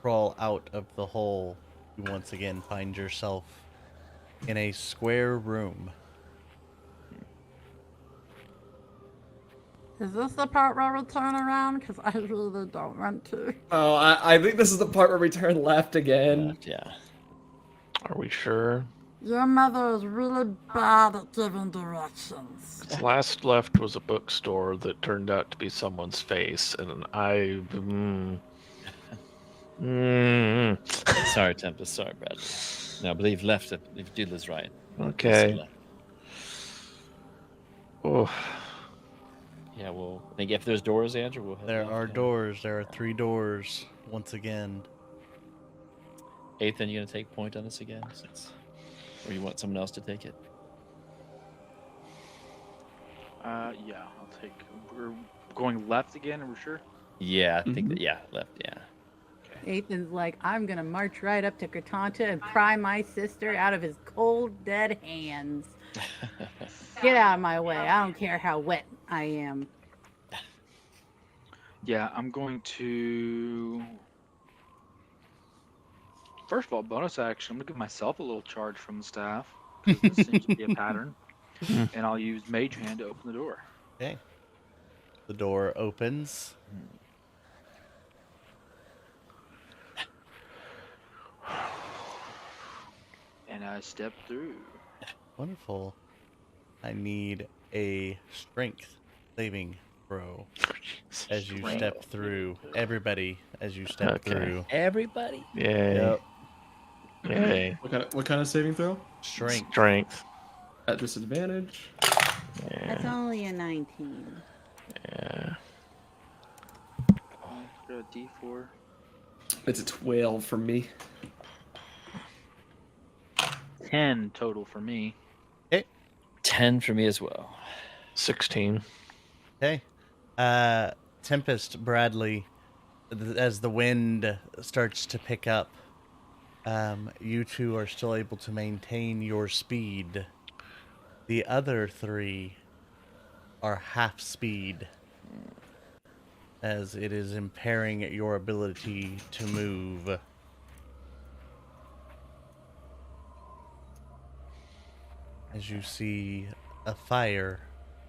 crawl out of the hole, you once again find yourself in a square room. Is this the part where we turn around? Because I really don't want to. Oh, I think this is the part where we turn left again. Yeah. Are we sure? Your mother is really bad at giving directions. Last left was a bookstore that turned out to be someone's face, and I. Sorry, Tempest. Sorry, Brad. No, I believe left. I believe Doodler's right. Okay. Left. Oh, Yeah, well, I think if there's doors, Andrew, we'll head There left, are yeah. doors. There are 3 doors once again. Ethan, you gonna take point on this again, or you want someone else to take it? Yeah, I'll take. We're going left again, are we sure? Yeah, I think that. Yeah, left. Yeah. Ethan's like, I'm gonna march right up to Katanta and pry my sister out of his cold, dead hands. Get out of my way. I don't care how wet I am. Yeah, I'm going to. First of all, bonus action. I'm gonna give myself a little charge from the staff. 'Cause this seems to be a pattern, and I'll use Mage Hand to open the door. Okay. The door opens. And I step through. Wonderful. I need a strength saving throw as you step through. Everybody, as you step Okay. through. Everybody. yay. Yep. Yay. What kind of saving throw? Strength. Strength. At disadvantage. That's Yeah. only a 19. Yeah. Got a D4. It's a 12 for me. 10 total for me. 10 for me as well. 16. Okay. Tempest, Bradley, as the wind starts to pick up, you two are still able to maintain your speed. The other 3 are half speed, as it is impairing your ability to move. As you see a fire,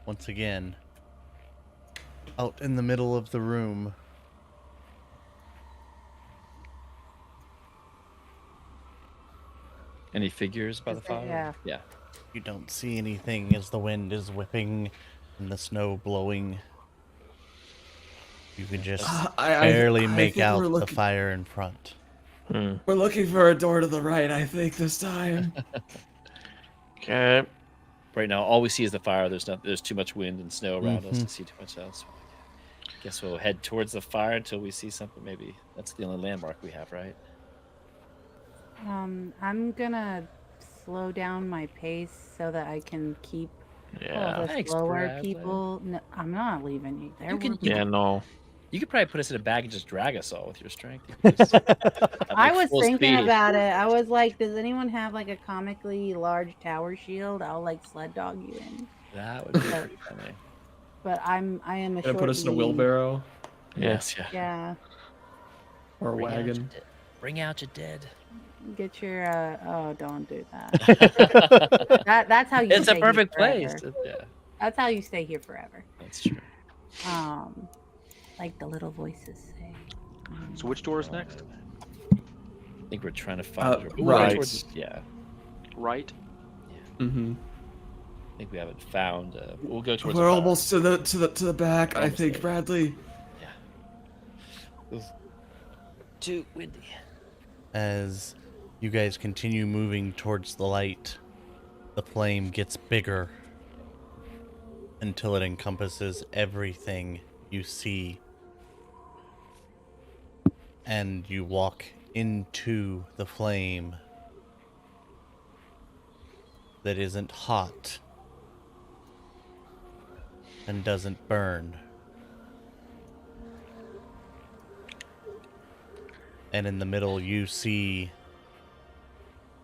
once again, out in the middle of the room. Any figures by the fire? Yeah. Yeah. You don't see anything as the wind is whipping and the snow blowing. You can just barely make think out we're the looking- fire in front. Hmm. We're looking for a door to the right, I think, this time. Okay. Right now, all we see is the fire. There's too much wind and snow around us to see too much else. Guess we'll head towards the fire until we see something. Maybe that's the only landmark we have, right? I'm gonna slow down my pace so that I can keep all Yeah. the Thanks, slower Bradley. people. No, I'm not leaving you there. You can- We're- Yeah, no. You could probably put us in a bag and just drag us all with your strength. You could just have, I like, was full thinking speed. about it. I was like, does anyone have like a comically large tower shield? I'll like sled dog you in. That would be pretty funny. But I am a Gonna short. put us in a lead. wheelbarrow Yes, yeah. Yeah. or a Bring out your wagon. dead. Bring out your dead. Get your oh, don't do that. That's how you. It's a stay here perfect forever. place. Yeah, That's how you stay here forever. that's true. Like the little voices say. So which door is next? I think we're trying to find. Ooh, right. Yeah. Right. Mm-hmm. I think we haven't found. We'll go towards. We're the almost to the back, I Almost think, there. Bradley. Yeah. Too windy. As you guys continue moving towards the light, the flame gets bigger until it encompasses everything you see. And you walk into the flame that isn't hot and doesn't burn. And in the middle, you see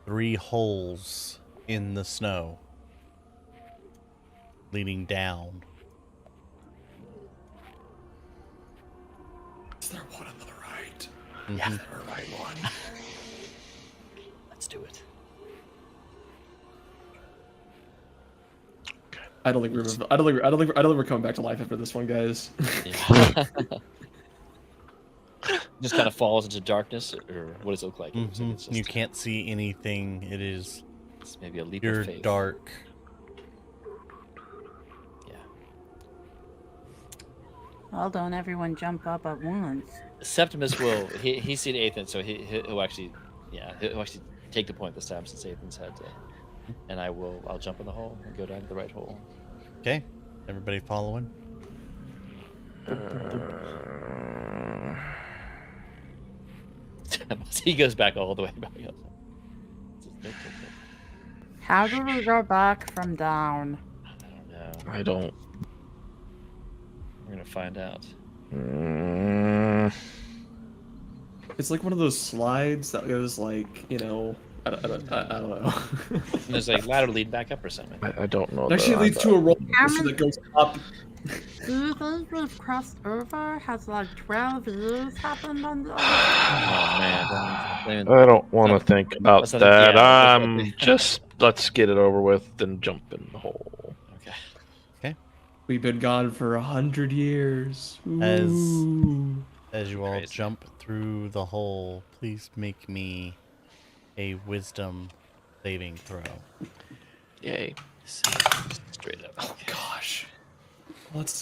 3 holes in the snow leading down. Is there one on the right? Yeah. Is there a right one? Let's do it. I don't think we're coming back to life after this one, guys. Yeah. Just kind of falls into darkness, or what does it look like? It looks like it's You just- can't see anything. It is It's maybe a leap pure of faith. dark. Yeah. Well, don't everyone jump up at once. Septimus will. He's seen Ethan, so he'll actually, he'll actually take the point this time since Ethan's had to. And I'll jump in the hole and go down to the right hole. Okay, everybody following? He goes back all the way back up. How do we go back from down? I don't know. I don't. We're gonna find out. It's like one of those slides that goes like, I don't know. And there's like ladder lead back up or something. I don't know. It actually leads to a roller coaster that goes up. Do you think we've crossed over? Has like 12 years happened on the other Oh man, I don't want to think about let's not- that. yeah, let's not- Just let's get it over with, then jump in the hole. okay. We've been gone for 100 years. As- Ooh. As you all Crazy. jump through the hole, please make me a wisdom saving throw. Yay! Straight up. Oh gosh. Well, that's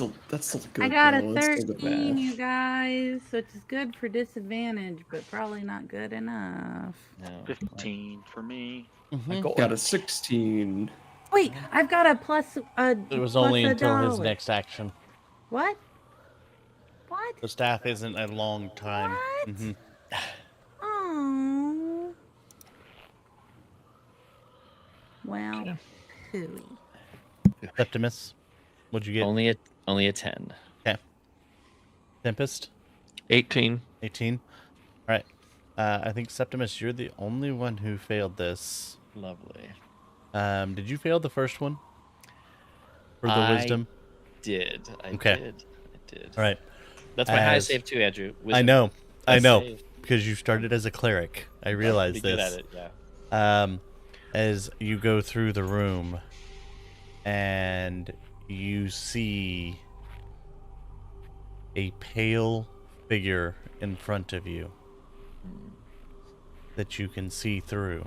still good. I got a though. That's still good 13, math. you guys, which is good for disadvantage, but probably not good enough. No. 15 for me. Got a 16. Wait, I've got a plus. It was plus only a until his dollar. next action. What? What? The staff isn't a long time. What? Mhm. Oh. Well, Yeah. hooey. Septimus, what'd you get? Only a 10. Tempest, 18. 18. All right. I think Septimus, you're the only one who failed this. Lovely. Did you fail the first one? For the I wisdom? Did. I Okay. did. All right. That's my highest As- save too, Andrew. I Wisdom. know. I Best know. save. Because you started as a cleric. I realized Pretty this. good at it, yeah. As you go through the room and you see a pale figure in front of you that you can see through.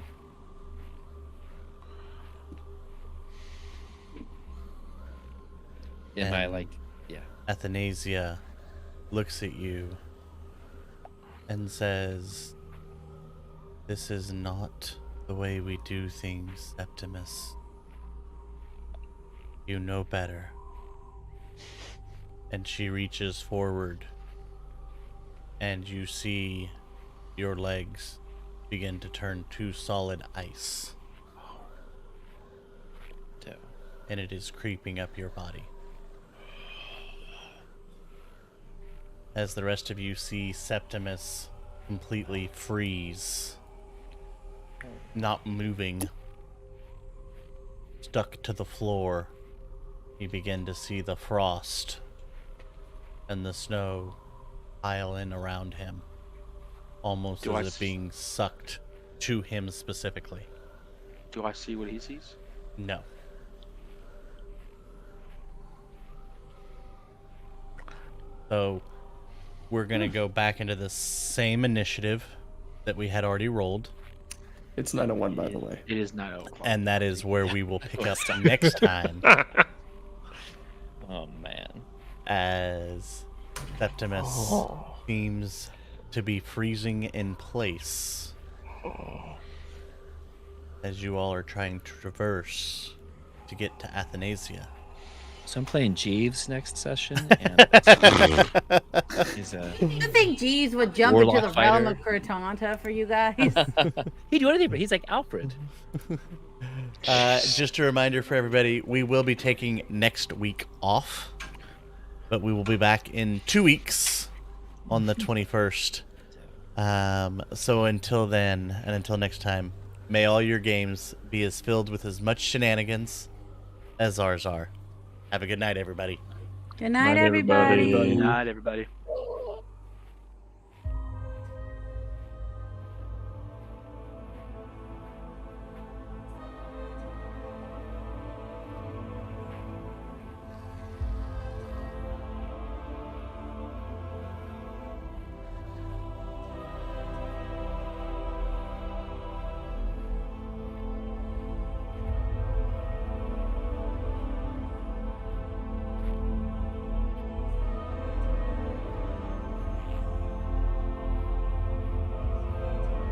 In my And Athanasia looks at you and says, "This is not the way we do things, Septimus. You know better." And she reaches forward, and you see your legs begin to turn to solid ice, Dope. and it is creeping up your body. as the rest of you see Septimus completely freeze, not moving, stuck to the floor. You begin to see the frost and the snow pile in around him, almost Do I as if being sucked to him specifically. Do I see what he sees? No. So we're going to go back into the same initiative that we had already rolled. It's 9:01, by the way. It is 9:00. And that is where we will pick up next time Oh man. as Septimus seems to be freezing in place as you all are trying to traverse to get to Athanasia. So I'm playing Jeeves next session, and he's a You think Jeeves would jump Warlock into the realm fighter. of Cortana for you guys? he'd do anything, but he's like Alfred. Just a reminder for everybody, we will be taking next week off, but we will be back in 2 weeks on the 21st. So until then, and until next time, may all your games be as filled with as much shenanigans as ours are. Have a good night, everybody. Good night, Night, everybody. everybody. Good night, everybody.